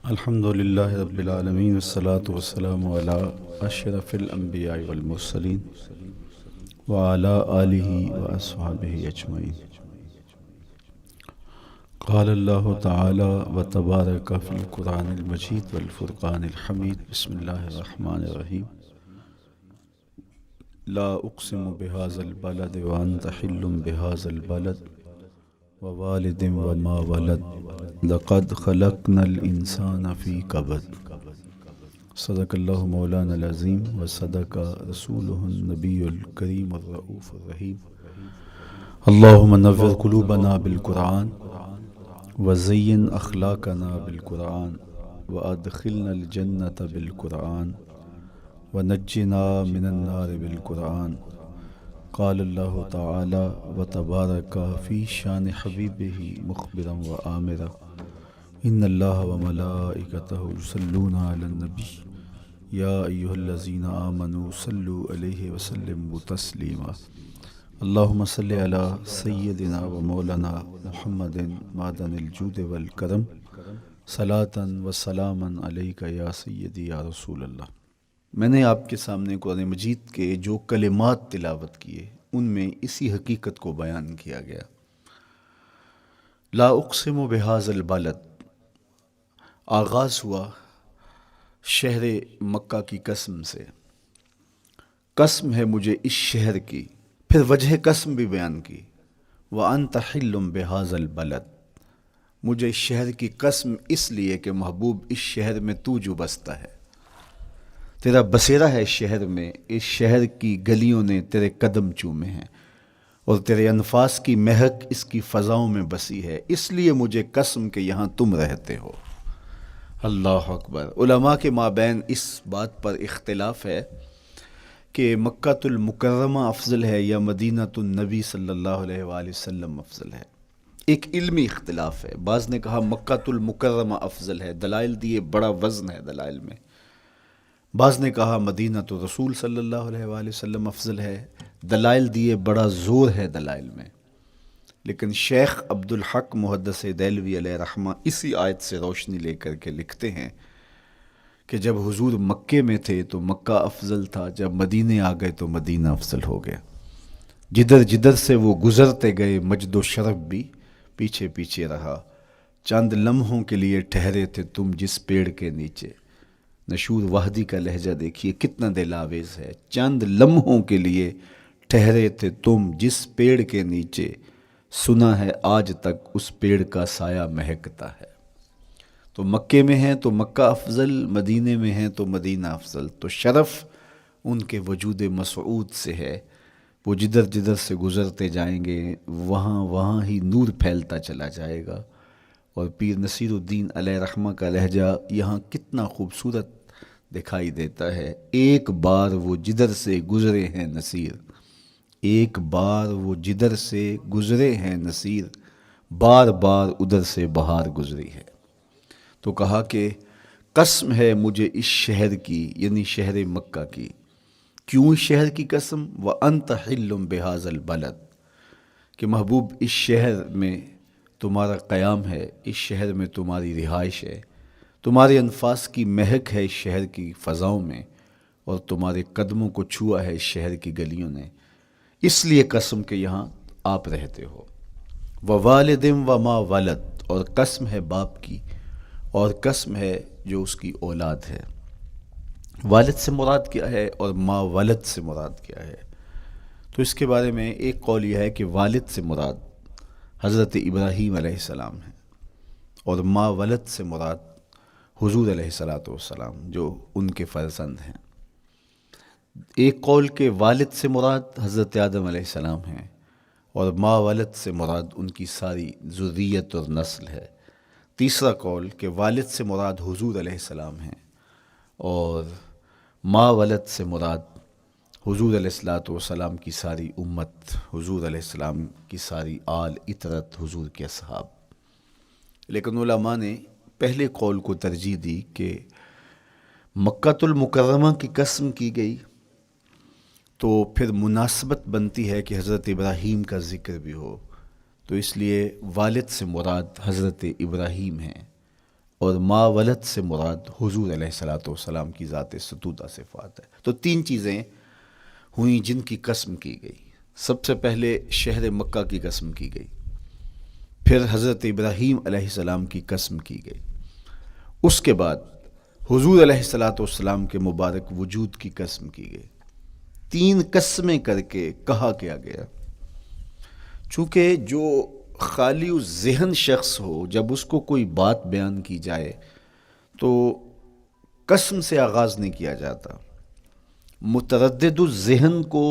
الحمد للہ رب العالمین والصلاة والسلام علی اشرف الانبیاء والمرسلین وعلی آلہ واصحابہ اجمعین۔ قال اللہ تعالی وتبارک فی القرآن المجید والفرقان الحمید۔ بسم اللہ الرحمن الرحیم۔ لا اقسم بہذا البلد وانت حل بہذا البلد ووالد وما ولد لقد خلقنا الانسان فی کبد۔ صدق اللہ مولانا العظیم وصدق رسولہ النبی الکریم الرؤوف الرحیم۔ اللہم نور قلوبنا بالقرآن وزین اخلاقنا بالقرآن وادخلنا الجنۃ بالقرآن ونجنا من النار بالقرآن۔ قال اللہ تعالی وتبارک فی شان حبیبہ مخبرا وآمرا ان اللہ وملائکتہ یصلون علی النبی یا ایہا الذین آمنوا صلوا علیہ وسلموا تسلیما۔ اللہم صلی علی سیدنا و مولانا محمد معدن الجود والکرم صلاۃ و سلاما علیک یا سیدی یا رسول اللہ۔ میں نے آپ کے سامنے قرآن مجید کے جو کلمات تلاوت کیے ان میں اسی حقیقت کو بیان کیا گیا۔ لا اقسم بہذا البلد، آغاز ہوا شہر مکہ کی قسم سے، قسم ہے مجھے اس شہر کی، پھر وجہ قسم بھی بیان کی، وانت حل بہذا البلد، مجھے اس شہر کی قسم اس لیے کہ محبوب اس شہر میں تو جو بستا ہے، تیرا بسیرا ہے اس شہر میں، اس شہر کی گلیوں نے تیرے قدم چومے ہیں اور تیرے انفاس کی مہک اس کی فضاؤں میں بسی ہے، اس لیے مجھے قسم کہ یہاں تم رہتے ہو۔ اللہ اکبر۔ علماء کے مابین اس بات پر اختلاف ہے کہ مکہ المکرمہ افضل ہے یا مدینہ النبی صلی اللہ علیہ وآلہ وسلم افضل ہے۔ ایک علمی اختلاف ہے، بعض نے کہا مکہ المکرمہ افضل ہے، دلائل دیے، بڑا وزن ہے دلائل میں۔ بعض نے کہا مدینہ رسول صلی اللہ علیہ وآلہ وسلم افضل ہے، دلائل دیے، بڑا زور ہے دلائل میں۔ لیکن شیخ عبدالحق محدث دہلوی علیہ رحمہ اسی آیت سے روشنی لے کر کے لکھتے ہیں کہ جب حضور مکے میں تھے تو مکہ افضل تھا، جب مدینے آ گئے تو مدینہ افضل ہو گیا۔ جدھر جدھر سے وہ گزرتے گئے مجد و شرف بھی پیچھے پیچھے رہا۔ چند لمحوں کے لیے ٹھہرے تھے تم جس پیڑ کے نیچے، نشور وحدی کا لہجہ دیکھیے کتنا دل آویز ہے۔ چند لمحوں کے لیے ٹھہرے تھے تم جس پیڑ کے نیچے، سنا ہے آج تک اس پیڑ کا سایہ مہکتا ہے۔ تو مکے میں ہیں تو مکہ افضل، مدینے میں ہیں تو مدینہ افضل۔ تو شرف ان کے وجود مسعود سے ہے، وہ جدھر جدھر سے گزرتے جائیں گے وہاں وہاں ہی نور پھیلتا چلا جائے گا۔ اور پیر نصیر الدین علیہ رحمہ کا لہجہ یہاں کتنا خوبصورت دکھائی دیتا ہے۔ ایک بار وہ جدھر سے گزرے ہیں نصیر، ایک بار وہ جدھر سے گزرے ہیں نصیر، بار بار ادھر سے بہار گزری ہے۔ تو کہا کہ قسم ہے مجھے اس شہر کی، یعنی شہر مکہ کی۔ کیوں اس شہر کی قسم؟ وَأَنْتَ حِلٌّ بِهَذَا الْبَلَدِ، کہ محبوب اس شہر میں تمہارا قیام ہے، اس شہر میں تمہاری رہائش ہے، تمہارے انفاس کی مہک ہے اس شہر کی فضاؤں میں، اور تمہارے قدموں کو چھوا ہے اس شہر کی گلیوں نے، اس لیے قسم کہ یہاں آپ رہتے ہو۔ وَوَالِدٍ وَمَا وَلَدَ، اور قسم ہے باپ کی، اور قسم ہے جو اس کی اولاد ہے۔ والد سے مراد کیا ہے اور ما ولد سے مراد کیا ہے؟ تو اس کے بارے میں ایک قول یہ ہے کہ والد سے مراد حضرت ابراہیم علیہ السلام ہے، اور ما ولد سے مراد حضور علیہ السلام جو ان کے فرزند ہیں۔ ایک قول کہ والد سے مراد حضرت آدم علیہ السلام ہیں، اور ما ولد سے مراد ان کی ساری ذریت اور نسل ہے۔ تیسرا قول کہ والد سے مراد حضور علیہ السلام ہیں، اور ما ولد سے مراد حضور علیہ السلام کی ساری امت، حضور علیہ السلام کی ساری آل اطرت، حضور کے اصحاب۔ لیکن علماء نے پہلے قول کو ترجیح دی کہ مکہ المکرمہ کی قسم کی گئی تو پھر مناسبت بنتی ہے کہ حضرت ابراہیم کا ذکر بھی ہو، تو اس لیے والد سے مراد حضرت ابراہیم ہیں، اور ما ولد سے مراد حضور علیہ الصلوۃ والسلام کی ذات ستودہ صفات ہے۔ تو تین چیزیں ہوئیں جن کی قسم کی گئی۔ سب سے پہلے شہر مکہ کی قسم کی گئی، پھر حضرت ابراہیم علیہ السلام کی قسم کی گئی، اس کے بعد حضور علیہ الصلوۃ والسلام کے مبارک وجود کی قسم کی گئی۔ تین قسمیں کر کے کہا کیا گیا، چونکہ جو خالی ذہن شخص ہو، جب اس کو کوئی بات بیان کی جائے تو قسم سے آغاز نہیں کیا جاتا۔ متردد الذہن کو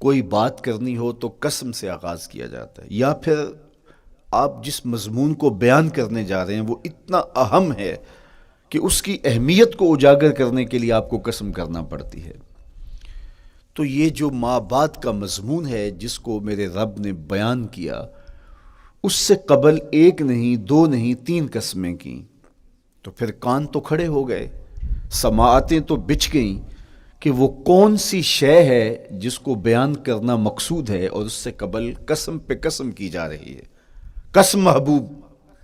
کوئی بات کرنی ہو تو قسم سے آغاز کیا جاتا ہے، یا پھر آپ جس مضمون کو بیان کرنے جا رہے ہیں وہ اتنا اہم ہے کہ اس کی اہمیت کو اجاگر کرنے کے لیے آپ کو قسم کرنا پڑتی ہے۔ تو یہ جو ماں بعد کا مضمون ہے جس کو میرے رب نے بیان کیا، اس سے قبل ایک نہیں، دو نہیں، تین قسمیں کیں، تو پھر کان تو کھڑے ہو گئے، سماعتیں تو بچھ گئیں کہ وہ کون سی شے ہے جس کو بیان کرنا مقصود ہے، اور اس سے قبل قسم پہ قسم کی جا رہی ہے۔ قسم محبوب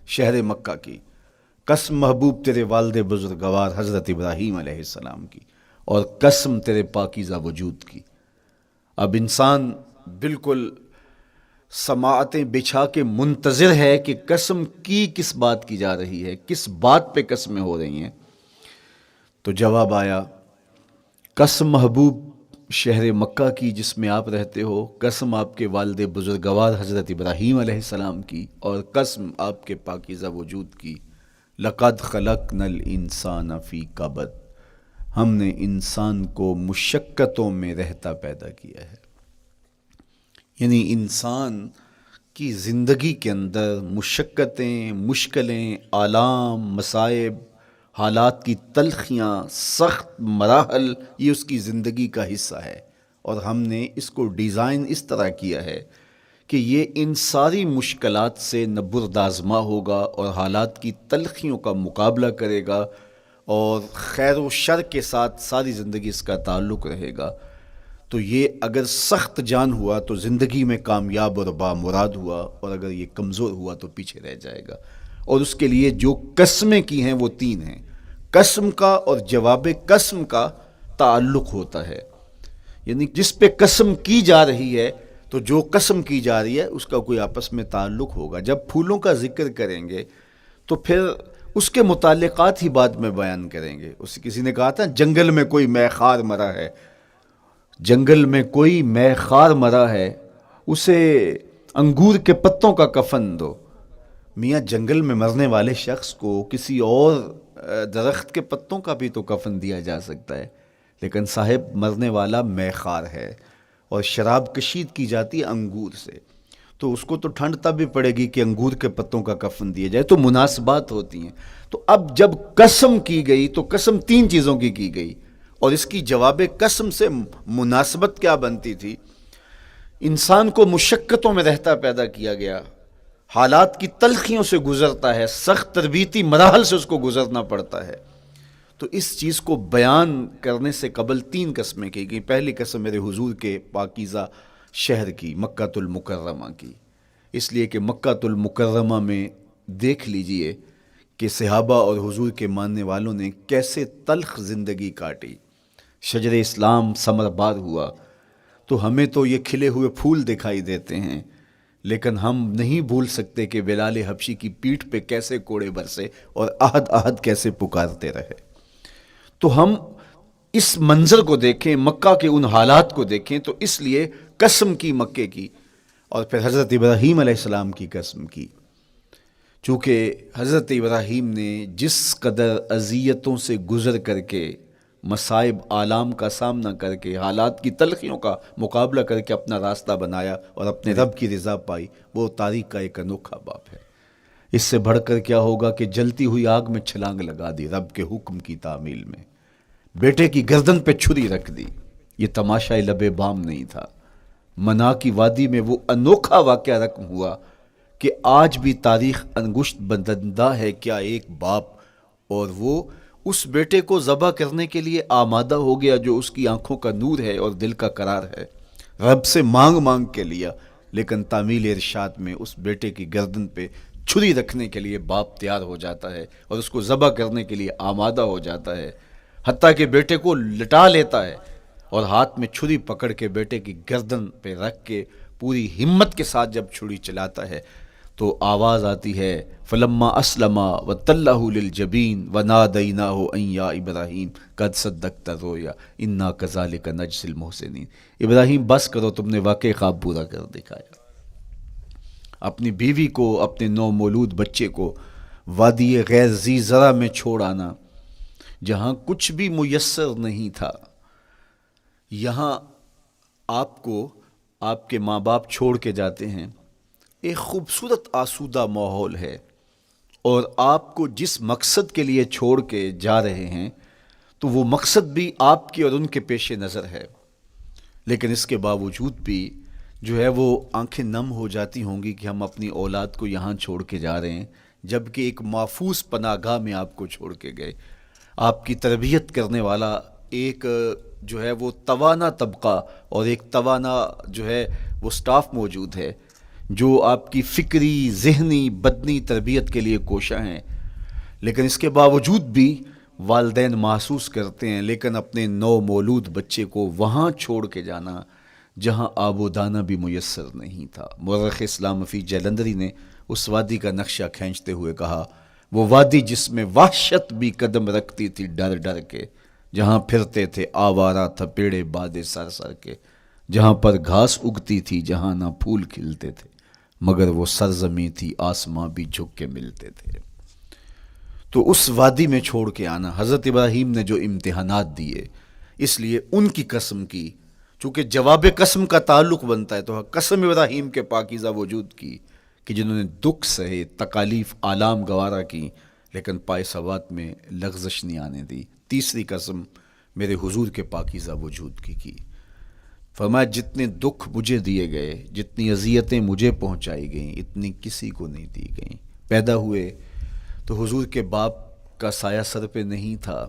شہر مکہ کی، قسم محبوب تیرے والد بزرگوار حضرت ابراہیم علیہ السلام کی، اور قسم تیرے پاکیزہ وجود کی۔ اب انسان بالکل سماعتیں بچھا کے منتظر ہے کہ قسم کی کس بات کی جا رہی ہے، کس بات پہ قسمیں ہو رہی ہیں۔ تو جواب آیا، قسم محبوب شہر مکہ کی جس میں آپ رہتے ہو، قسم آپ کے والد بزرگوار حضرت ابراہیم علیہ السلام کی، اور قسم آپ کے پاکیزہ وجود کی۔ لقد خلقنا الانسان فی کبد، ہم نے انسان کو مشقتوں میں رہتا پیدا کیا ہے۔ یعنی انسان کی زندگی کے اندر مشقتیں، مشکلیں، آلام، مصائب، حالات کی تلخیاں، سخت مراحل، یہ اس کی زندگی کا حصہ ہے، اور ہم نے اس کو ڈیزائن اس طرح کیا ہے کہ یہ ان ساری مشکلات سے نہ بردآزما ہوگا اور حالات کی تلخیوں کا مقابلہ کرے گا، اور خیر و شر کے ساتھ ساری زندگی اس کا تعلق رہے گا۔ تو یہ اگر سخت جان ہوا تو زندگی میں کامیاب اور بامراد ہوا، اور اگر یہ کمزور ہوا تو پیچھے رہ جائے گا۔ اور اس کے لیے جو قسمیں کی ہیں وہ تین ہیں۔ قسم کا اور جواب قسم کا تعلق ہوتا ہے، یعنی جس پہ قسم کی جا رہی ہے تو جو قسم کی جا رہی ہے اس کا کوئی آپس میں تعلق ہوگا۔ جب پھولوں کا ذکر کریں گے تو پھر اس کے متعلقات ہی بعد میں بیان کریں گے۔ کسی نے کہا تھا جنگل میں کوئی مے خار مرا ہے، جنگل میں کوئی مے خار مرا ہے، اسے انگور کے پتوں کا کفن دو۔ میاں جنگل میں مرنے والے شخص کو کسی اور درخت کے پتوں کا بھی تو کفن دیا جا سکتا ہے، لیکن صاحب مرنے والا مے خار ہے، اور شراب کشید کی جاتی ہے انگور سے، تو اس کو تو ٹھنڈ تب بھی پڑے گی کہ انگور کے پتوں کا کفن دیا جائے۔ تو مناسبات ہوتی ہیں۔ تو اب جب قسم کی گئی تو قسم تین چیزوں کی گئی، اور اس کی جواب قسم سے مناسبت کیا بنتی تھی؟ انسان کو مشقتوں میں رہتا پیدا کیا گیا، حالات کی تلخیوں سے گزرتا ہے، سخت تربیتی مراحل سے اس کو گزرنا پڑتا ہے۔ تو اس چیز کو بیان کرنے سے قبل تین قسمیں کی گئی۔ پہلی قسم میرے حضور کے پاکیزہ شہر کی، مکہ المکرمہ کی، اس لیے کہ مکہ المکرمہ میں دیکھ لیجئے کہ صحابہ اور حضور کے ماننے والوں نے کیسے تلخ زندگی کاٹی۔ شجر اسلام ثمر بار ہوا تو ہمیں تو یہ کھلے ہوئے پھول دکھائی دیتے ہیں، لیکن ہم نہیں بھول سکتے کہ بلال حبشی کی پیٹھ پہ کیسے کوڑے برسے اور احد احد کیسے پکارتے رہے۔ تو ہم اس منظر کو دیکھیں، مکہ کے ان حالات کو دیکھیں، تو اس لیے قسم کی مکے کی، اور پھر حضرت ابراہیم علیہ السلام کی قسم کی، چونکہ حضرت ابراہیم نے جس قدر اذیتوں سے گزر کر کے، مصائب آلام کا سامنا کر کے، حالات کی تلخیوں کا مقابلہ کر کے اپنا راستہ بنایا اور اپنے رب کی رضا پائی، وہ تاریخ کا ایک انوکھا باب ہے۔ اس سے بڑھ کر کیا ہوگا کہ جلتی ہوئی آگ میں چھلانگ لگا دی رب کے حکم کی تعمیل میں، بیٹے کی گردن پہ چھری رکھ دی۔ یہ تماشا لب بام نہیں تھا، منا کی وادی میں وہ انوکھا واقعہ رقم ہوا کہ آج بھی تاریخ انگشت بدندہ ہے کیا ایک باپ، اور وہ اس بیٹے کو ذبح کرنے کے لیے آمادہ ہو گیا جو اس کی آنکھوں کا نور ہے اور دل کا قرار ہے، رب سے مانگ مانگ کے لیا، لیکن تعمیل ارشاد میں اس بیٹے کی گردن پہ چھری رکھنے کے لیے باپ تیار ہو جاتا ہے اور اس کو ذبح کرنے کے لیے آمادہ ہو جاتا ہے، حتیٰ کہ بیٹے کو لٹا لیتا ہے اور ہاتھ میں چھری پکڑ کے بیٹے کی گردن پہ رکھ کے پوری ہمت کے ساتھ جب چھری چلاتا ہے تو آواز آتی ہے فلما اسلما وتلہ للجبین ونادیناہ ان یا ابراہیم قد صدقت الرؤیا انا کذالک نجزی المحسنین۔ ابراہیم بس کرو، تم نے واقعی خواب پورا کر دکھایا۔ اپنی بیوی کو، اپنے نو مولود بچے کو وادی غیر ذی زرع میں چھوڑ آنا، جہاں کچھ بھی میسر نہیں تھا، یہاں آپ کو آپ کے ماں باپ چھوڑ کے جاتے ہیں، ایک خوبصورت آسودہ ماحول ہے، اور آپ کو جس مقصد کے لیے چھوڑ کے جا رہے ہیں تو وہ مقصد بھی آپ کی اور ان کے پیش نظر ہے، لیکن اس کے باوجود بھی جو ہے وہ آنکھیں نم ہو جاتی ہوں گی کہ ہم اپنی اولاد کو یہاں چھوڑ کے جا رہے ہیں، جبکہ ایک محفوظ پناہ گاہ میں آپ کو چھوڑ کے گئے۔ آپ کی تربیت کرنے والا ایک جو ہے وہ توانا طبقہ اور ایک توانا جو ہے وہ سٹاف موجود ہے جو آپ کی فکری، ذہنی، بدنی تربیت کے لیے کوشاں ہیں، لیکن اس کے باوجود بھی والدین محسوس کرتے ہیں لیکن اپنے نو مولود بچے کو وہاں چھوڑ کے جانا جہاں آب و دانہ بھی میسر نہیں تھا۔ مورخ اسلام فی جلندری نے اس وادی کا نقشہ کھینچتے ہوئے کہا، وہ وادی جس میں وحشت بھی قدم رکھتی تھی ڈر ڈر کے، جہاں پھرتے تھے آوارہ تھپیڑے بادے سر سر کے، جہاں پر گھاس اگتی تھی، جہاں نہ پھول کھلتے تھے، مگر وہ سرزمیں تھی آسماں بھی جھک کے ملتے تھے۔ تو اس وادی میں چھوڑ کے آنا، حضرت ابراہیم نے جو امتحانات دیے، اس لیے ان کی قسم کی، چونکہ جواب قسم کا تعلق بنتا ہے تو قسم ابراہیم کے پاکیزہ وجود کی کہ جنہوں نے دکھ سہے، تکالیف آلام گوارا کی، لیکن پائے ثبات میں لغزش نہیں آنے دی۔ تیسری قسم میرے حضور کے پاکیزہ وجود کی فرمایا جتنے دکھ مجھے دیے گئے، جتنی اذیتیں مجھے پہنچائی گئیں، اتنی کسی کو نہیں دی گئیں۔ پیدا ہوئے تو حضور کے باپ کا سایہ سر پہ نہیں تھا،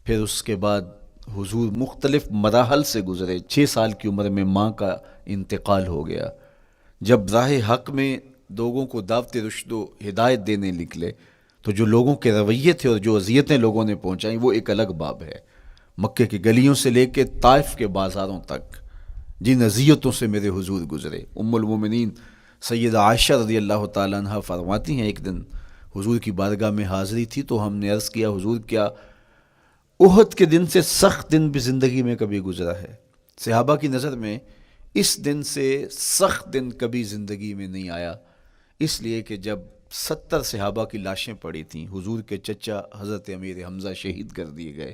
پھر اس کے بعد حضور مختلف مراحل سے گزرے۔ 6 سال کی عمر میں ماں کا انتقال ہو گیا۔ جب راہ حق میں لوگوں کو دعوت رشد و ہدایت دینے نکلے تو جو لوگوں کے رویے تھے اور جو اذیتیں لوگوں نے پہنچائیں وہ ایک الگ باب ہے۔ مکے کی گلیوں سے لے کے طائف کے بازاروں تک جن اذیتوں سے میرے حضور گزرے، ام المومنین سیدہ عائشہ رضی اللہ تعالیٰ عنہ فرماتی ہیں ایک دن حضور کی بارگاہ میں حاضری تھی تو ہم نے عرض کیا حضور کیا احد کے دن سے سخت دن بھی زندگی میں کبھی گزرا ہے؟ صحابہ کی نظر میں اس دن سے سخت دن کبھی زندگی میں نہیں آیا، اس لیے کہ جب 70 صحابہ کی لاشیں پڑی تھیں، حضور کے چچا حضرت امیر حمزہ شہید کر دیے گئے،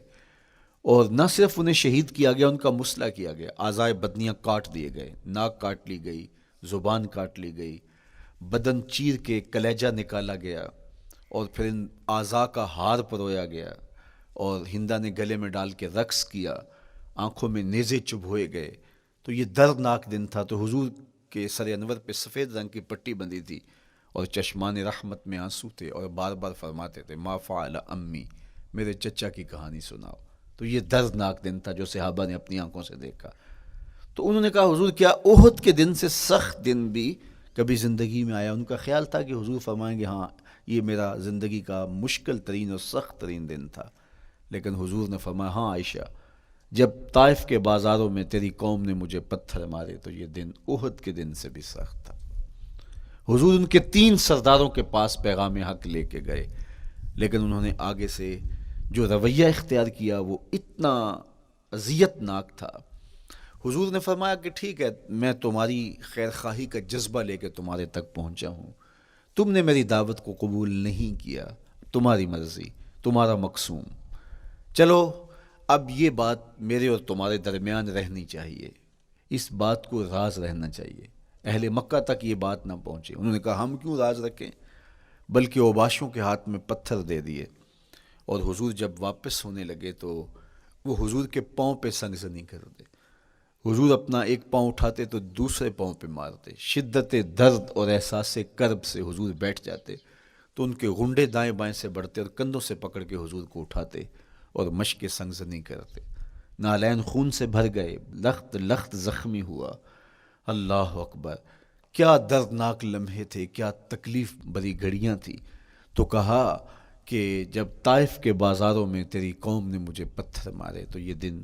اور نہ صرف انہیں شہید کیا گیا، ان کا مسئلہ کیا گیا، اعضائے بدنیاں کاٹ دیے گئے، ناک کاٹ لی گئی، زبان کاٹ لی گئی، بدن چیر کے کلیجہ نکالا گیا، اور پھر ان اعضاء کا ہار پرویا گیا، اور ہندا نے گلے میں ڈال کے رقص کیا، آنکھوں میں نیزے چبھوئے گئے۔ تو یہ دردناک دن تھا۔ تو حضور کے سر انور پہ سفید رنگ کی پٹی بندھی تھی اور چشمان رحمت میں آنسو تھے، اور بار بار فرماتے تھے ما فعل امی، میرے چچا کی کہانی سناؤ۔ تو یہ دردناک دن تھا جو صحابہ نے اپنی آنکھوں سے دیکھا۔ تو انہوں نے کہا حضور کیا احد کے دن سے سخت دن بھی کبھی زندگی میں آیا؟ ان کا خیال تھا کہ حضور فرمائیں گے ہاں یہ میرا زندگی کا مشکل ترین اور سخت ترین دن تھا، لیکن حضور نے فرمایا ہاں عائشہ، جب طائف کے بازاروں میں تیری قوم نے مجھے پتھر مارے تو یہ دن احد کے دن سے بھی سخت تھا۔ حضور ان کے 3 سرداروں کے پاس پیغام حق لے کے گئے، لیکن انہوں نے آگے سے جو رویہ اختیار کیا وہ اتنا اذیت ناک تھا۔ حضور نے فرمایا کہ ٹھیک ہے، میں تمہاری خیر خواہی کا جذبہ لے کے تمہارے تک پہنچا ہوں، تم نے میری دعوت کو قبول نہیں کیا، تمہاری مرضی، تمہارا مقسوم، چلو اب یہ بات میرے اور تمہارے درمیان رہنی چاہیے، اس بات کو راز رہنا چاہیے، اہل مکہ تک یہ بات نہ پہنچے۔ انہوں نے کہا ہم کیوں راز رکھیں، بلکہ اوباشوں کے ہاتھ میں پتھر دے دیے، اور حضور جب واپس ہونے لگے تو وہ حضور کے پاؤں پہ سنگسنی کرتے، حضور اپنا ایک پاؤں اٹھاتے تو دوسرے پاؤں پہ مارتے، شدت درد اور احساس کرب سے حضور بیٹھ جاتے تو ان کے غنڈے دائیں بائیں سے بڑھتے اور کندھوں سے پکڑ کے حضور کو اٹھاتے اور مشق سنگزنی کرتے۔ نالین خون سے بھر گئے، لخت لخت زخمی ہوا۔ اللہ اکبر، کیا دردناک لمحے تھے، کیا تکلیف بری گھڑیاں تھیں. تو کہا کہ جب طائف کے بازاروں میں تیری قوم نے مجھے پتھر مارے تو یہ دن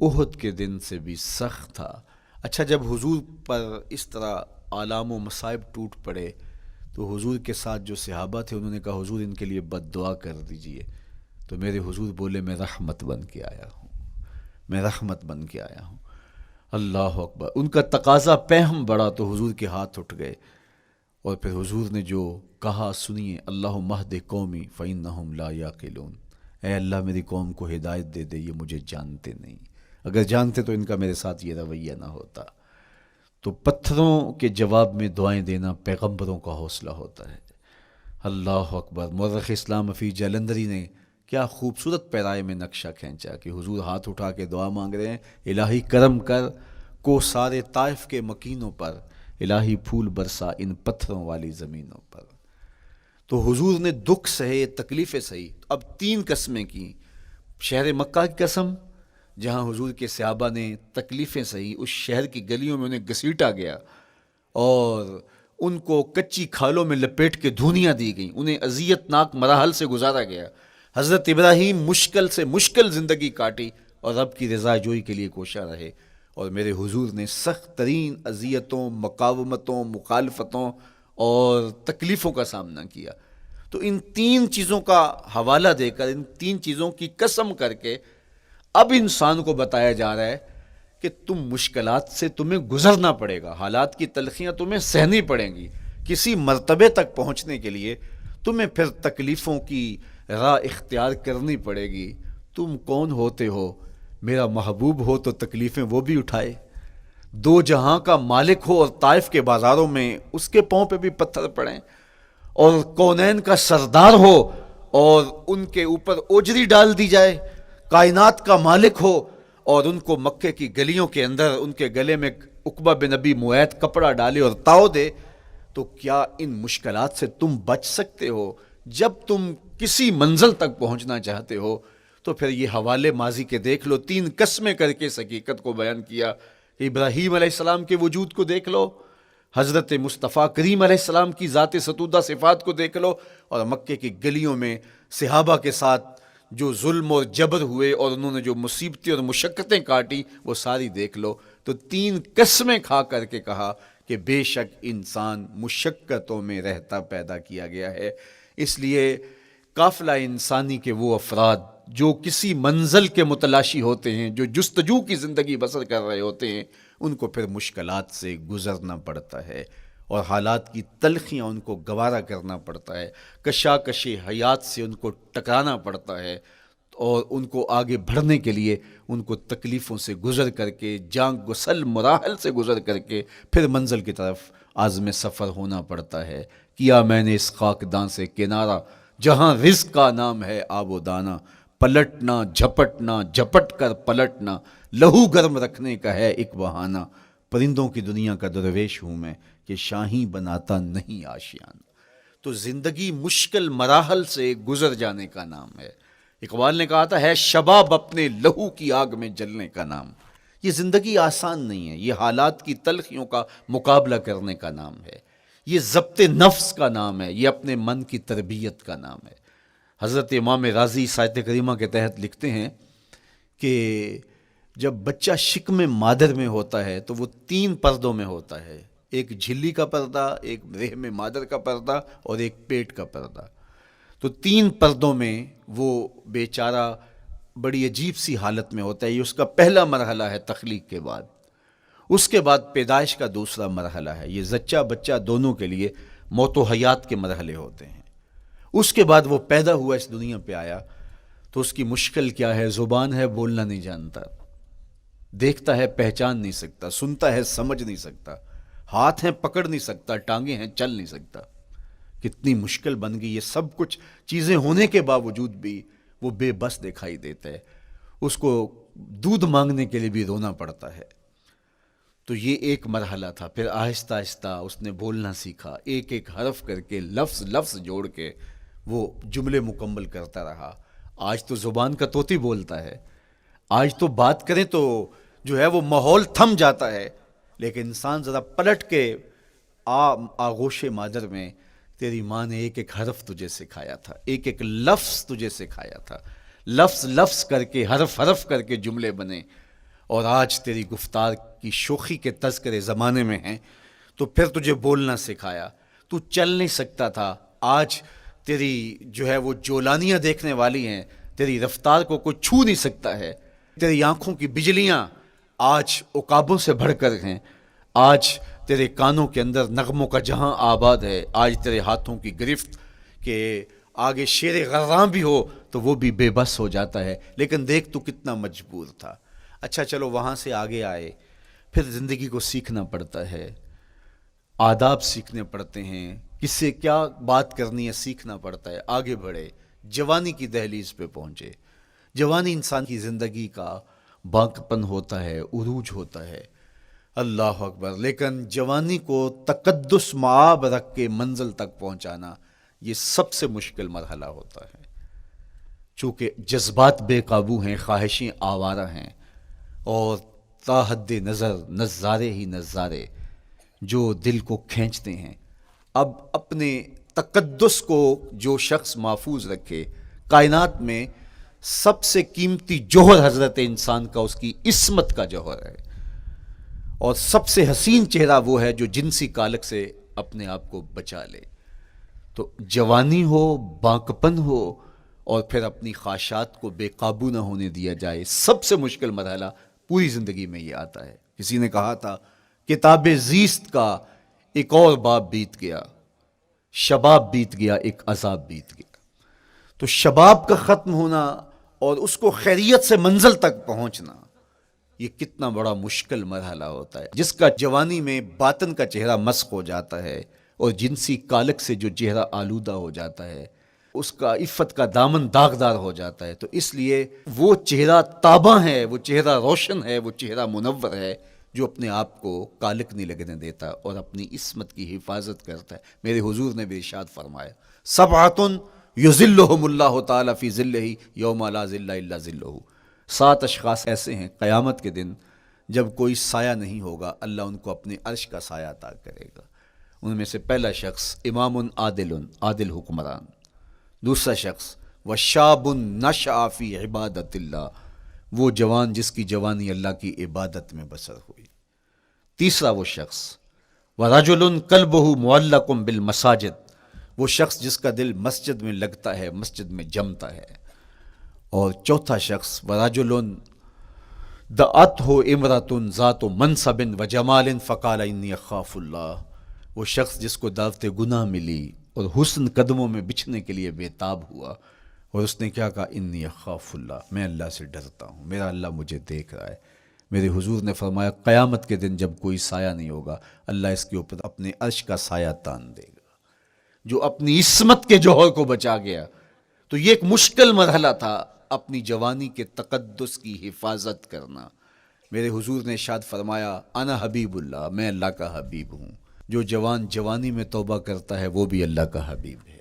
احد کے دن سے بھی سخت تھا. اچھا، جب حضور پر اس طرح آلام و مصائب ٹوٹ پڑے تو حضور کے ساتھ جو صحابہ تھے انہوں نے کہا حضور ان کے لیے بد دعا کر دیجئے. تو میرے حضور بولے میں رحمت بن کے آیا ہوں، میں رحمت بن کے آیا ہوں. اللہ اکبر. ان کا تقاضا پہم بڑا تو حضور کے ہاتھ اٹھ گئے، اور پھر حضور نے جو کہا سنیے، اللہم اہد قومی فإنہم لا یعقلون. اے اللہ میری قوم کو ہدایت دے دے، یہ مجھے جانتے نہیں، اگر جانتے تو ان کا میرے ساتھ یہ رویہ نہ ہوتا. تو پتھروں کے جواب میں دعائیں دینا پیغمبروں کا حوصلہ ہوتا ہے. اللہ اکبر. مورخ اسلام حفیظ جلندری نے کیا خوبصورت پیرائے میں نقشہ کھینچا کہ حضور ہاتھ اٹھا کے دعا مانگ رہے ہیں، الہی کرم کر کو سارے طائف کے مکینوں پر، الہی پھول برسا ان پتھروں والی زمینوں پر. تو حضور نے دکھ سہے، تکلیفیں سہی. اب 3 قسمیں کی. شہر مکہ کی قسم جہاں حضور کے صحابہ نے تکلیفیں سہی، اس شہر کی گلیوں میں انہیں گھسیٹا گیا اور ان کو کچی کھالوں میں لپیٹ کے دھونیاں دی گئیں، انہیں اذیت ناک مراحل سے گزارا گیا. حضرت ابراہیم مشکل سے مشکل زندگی کاٹی اور رب کی رضا جوئی کے لیے کوشاں رہے، اور میرے حضور نے سخت ترین اذیتوں، مقاومتوں، مخالفتوں اور تکلیفوں کا سامنا کیا. تو ان 3 چیزوں کا حوالہ دے کر، ان 3 چیزوں کی قسم کر کے اب انسان کو بتایا جا رہا ہے کہ تم مشکلات سے تمہیں گزرنا پڑے گا، حالات کی تلخیاں تمہیں سہنی پڑیں گی. کسی مرتبے تک پہنچنے کے لیے تمہیں پھر تکلیفوں کی راہ اختیار کرنی پڑے گی. تم کون ہوتے ہو؟ میرا محبوب ہو تو تکلیفیں وہ بھی اٹھائے، 2 جہاں کا مالک ہو اور طائف کے بازاروں میں اس کے پاؤں پہ بھی پتھر پڑیں، اور کونین کا سردار ہو اور ان کے اوپر اوجری ڈال دی جائے، کائنات کا مالک ہو اور ان کو مکے کی گلیوں کے اندر ان کے گلے میں عقبہ بن ابی معیط کپڑا ڈالے اور تاؤ دے. تو کیا ان مشکلات سے تم بچ سکتے ہو؟ جب تم کسی منزل تک پہنچنا چاہتے ہو تو پھر یہ حوالے ماضی کے دیکھ لو. 3 قسمیں کر کے اس حقیقت کو بیان کیا. ابراہیم علیہ السلام کے وجود کو دیکھ لو، حضرت مصطفیٰ کریم علیہ السلام کی ذات ستودہ صفات کو دیکھ لو، اور مکے کی گلیوں میں صحابہ کے ساتھ جو ظلم اور جبر ہوئے اور انہوں نے جو مصیبتیں اور مشقتیں کاٹی وہ ساری دیکھ لو. تو 3 قسمیں کھا کر کے کہا کہ بے شک انسان مشقتوں میں رہتا پیدا کیا گیا ہے. اس لیے قافلہ انسانی کے وہ افراد جو کسی منزل کے متلاشی ہوتے ہیں، جو جستجو کی زندگی بسر کر رہے ہوتے ہیں، ان کو پھر مشکلات سے گزرنا پڑتا ہے اور حالات کی تلخیاں ان کو گوارا کرنا پڑتا ہے، کشاکش حیات سے ان کو ٹکرانا پڑتا ہے، اور ان کو آگے بڑھنے کے لیے ان کو تکلیفوں سے گزر کر کے، جان گسل مراحل سے گزر کر کے پھر منزل کی طرف عازم سفر ہونا پڑتا ہے. کیا میں نے اس خاکدان سے کنارہ جہاں رزق کا نام ہے آب و دانہ، پلٹنا جھپٹنا جھپٹ کر پلٹنا لہو گرم رکھنے کا ہے ایک بہانہ. پرندوں کی دنیا کا درویش ہوں میں کہ شاہی بناتا نہیں آشیان. تو زندگی مشکل مراحل سے گزر جانے کا نام ہے. اقبال نے کہا تھا ہے شباب اپنے لہو کی آگ میں جلنے کا نام. یہ زندگی آسان نہیں ہے، یہ حالات کی تلخیوں کا مقابلہ کرنے کا نام ہے، یہ ضبط نفس کا نام ہے، یہ اپنے من کی تربیت کا نام ہے. حضرت امام رازی سایت کریمہ کے تحت لکھتے ہیں کہ جب بچہ شکم مادر میں ہوتا ہے تو وہ 3 پردوں میں ہوتا ہے، ایک جھلی کا پردہ، ایک رحم مادر کا پردہ اور ایک پیٹ کا پردہ. تو 3 پردوں میں وہ بیچارہ بڑی عجیب سی حالت میں ہوتا ہے. یہ اس کا پہلا مرحلہ ہے تخلیق کے بعد. اس کے بعد پیدائش کا دوسرا مرحلہ ہے. یہ زچہ بچہ دونوں کے لیے موت و حیات کے مرحلے ہوتے ہیں. اس کے بعد وہ پیدا ہوا، اس دنیا پہ آیا تو اس کی مشکل کیا ہے؟ زبان ہے بولنا نہیں جانتا، دیکھتا ہے پہچان نہیں سکتا، سنتا ہے سمجھ نہیں سکتا، ہاتھ ہیں پکڑ نہیں سکتا، ٹانگیں ہیں چل نہیں سکتا. کتنی مشکل بن گئی. یہ سب کچھ چیزیں ہونے کے باوجود بھی وہ بے بس دکھائی دیتا ہے. اس کو دودھ مانگنے کے لیے بھی رونا پڑتا ہے. تو یہ ایک مرحلہ تھا. پھر آہستہ آہستہ اس نے بولنا سیکھا، ایک ایک حرف کر کے لفظ لفظ جوڑ کے وہ جملے مکمل کرتا رہا. آج تو زبان کا طوطی بولتا ہے، آج تو بات کریں تو جو ہے وہ ماحول تھم جاتا ہے. لیکن انسان ذرا پلٹ کے آغوش مادر میں تیری ماں نے ایک ایک حرف تجھے سکھایا تھا، ایک ایک لفظ تجھے سکھایا تھا، لفظ لفظ کر کے، حرف حرف کر کے جملے بنے، اور آج تیری گفتار کی شوخی کے تذکرے زمانے میں ہیں، تو پھر تجھے بولنا سکھایا، تو چل نہیں سکتا تھا، آج تیری جو ہے وہ جولانیاں دیکھنے والی ہیں، تیری رفتار کو کوئی چھو نہیں سکتا ہے، تیری آنکھوں کی بجلیاں آج عقابوں سے بڑھ کر ہیں، آج تیرے کانوں کے اندر نغموں کا جہاں آباد ہے، آج تیرے ہاتھوں کی گرفت کہ آگے شیر غراں بھی ہو تو وہ بھی بے بس ہو جاتا ہے، لیکن دیکھ تو کتنا مجبور تھا۔ اچھا چلو وہاں سے آگے آئے، پھر زندگی کو سیکھنا پڑتا ہے، آداب سیکھنے پڑتے ہیں، کس سے کیا بات کرنی ہے سیکھنا پڑتا ہے، آگے بڑھے، جوانی کی دہلیز پہ پہنچے۔ جوانی انسان کی زندگی کا بانکپن ہوتا ہے، عروج ہوتا ہے، اللہ اکبر، لیکن جوانی کو تقدس معاب رکھ کے منزل تک پہنچانا یہ سب سے مشکل مرحلہ ہوتا ہے، چونکہ جذبات بے قابو ہیں، خواہشیں آوارہ ہیں، اور تا حد نظر نظارے ہی نظارے جو دل کو کھینچتے ہیں۔ اب اپنے تقدس کو جو شخص محفوظ رکھے، کائنات میں سب سے قیمتی جوہر حضرت انسان کا اس کی عصمت کا جوہر ہے، اور سب سے حسین چہرہ وہ ہے جو جنسی کالک سے اپنے آپ کو بچا لے۔ تو جوانی ہو، بانکپن ہو، اور پھر اپنی خواہشات کو بے قابو نہ ہونے دیا جائے، سب سے مشکل مرحلہ پوری زندگی میں یہ آتا ہے۔ کسی نے کہا تھا کتاب زیست کا ایک اور باب بیت گیا، شباب بیت گیا، ایک عذاب بیت گیا۔ تو شباب کا ختم ہونا اور اس کو خیریت سے منزل تک پہنچنا، یہ کتنا بڑا مشکل مرحلہ ہوتا ہے، جس کا جوانی میں باطن کا چہرہ مسخ ہو جاتا ہے اور جنسی کالک سے جو چہرہ آلودہ ہو جاتا ہے، اس کا عفت کا دامن داغدار ہو جاتا ہے۔ تو اس لیے وہ چہرہ تاباں ہے، وہ چہرہ روشن ہے، وہ چہرہ منور ہے جو اپنے آپ کو کالک نہیں لگنے دیتا اور اپنی عصمت کی حفاظت کرتا ہے۔ میرے حضور نے بھی ارشاد فرمایا، سبعۃ یظلھم اللہ تعالی فی ظلہ یوم لا ظل الا ظلہ، 7 اشخاص ایسے ہیں قیامت کے دن جب کوئی سایہ نہیں ہوگا، اللہ ان کو اپنے عرش کا سایہ عطا کرے گا۔ ان میں سے پہلا شخص امام عادل حکمران، دوسرا شخص وشاب نشأ فی عبادت اللہ، وہ جوان جس کی جوانی اللہ کی عبادت میں بسر ہوئی، تیسرا وہ شخص ورجل قلبہ معلق بالمساجد، وہ شخص جس کا دل مسجد میں لگتا ہے، مسجد میں جمتا ہے، اور چوتھا شخص ورجل دعتہ امرأۃ ذات منصب وجمال فقال انی اخاف اللہ، وہ شخص جس کو دعوت گناہ ملی اور حسن قدموں میں بچھنے کے لیے بےتاب ہوا، اور اس نے کیا کہا، انی اخاف اللہ، میں اللہ سے ڈرتا ہوں، میرا اللہ مجھے دیکھ رہا ہے۔ میرے حضور نے فرمایا قیامت کے دن جب کوئی سایہ نہیں ہوگا، اللہ اس کے اوپر اپنے عرش کا سایہ تان دے گا، جو اپنی عصمت کے جوہر کو بچا گیا۔ تو یہ ایک مشکل مرحلہ تھا، اپنی جوانی کے تقدس کی حفاظت کرنا۔ میرے حضور نے ارشاد فرمایا انا حبیب اللہ، میں اللہ کا حبیب ہوں۔ جو جوان جوانی میں توبہ کرتا ہے وہ بھی اللہ کا حبیب ہے۔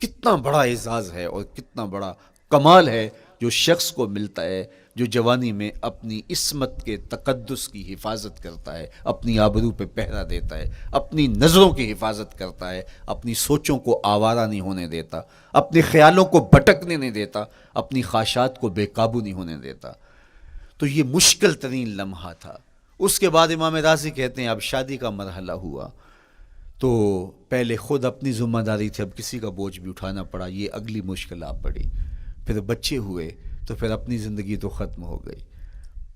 کتنا بڑا اعزاز ہے اور کتنا بڑا کمال ہے جو شخص کو ملتا ہے جو جوانی میں اپنی عصمت کے تقدس کی حفاظت کرتا ہے، اپنی آبرو پہ پہرا دیتا ہے، اپنی نظروں کی حفاظت کرتا ہے، اپنی سوچوں کو آوارہ نہیں ہونے دیتا، اپنے خیالوں کو بھٹکنے نہیں دیتا، اپنی خواہشات کو بے قابو نہیں ہونے دیتا۔ تو یہ مشکل ترین لمحہ تھا۔ اس کے بعد امام راضی کہتے ہیں اب شادی کا مرحلہ ہوا، تو پہلے خود اپنی ذمہ داری تھی، اب کسی کا بوجھ بھی اٹھانا پڑا، یہ اگلی مشکل آ پڑی۔ پھر بچے ہوئے تو پھر اپنی زندگی تو ختم ہو گئی،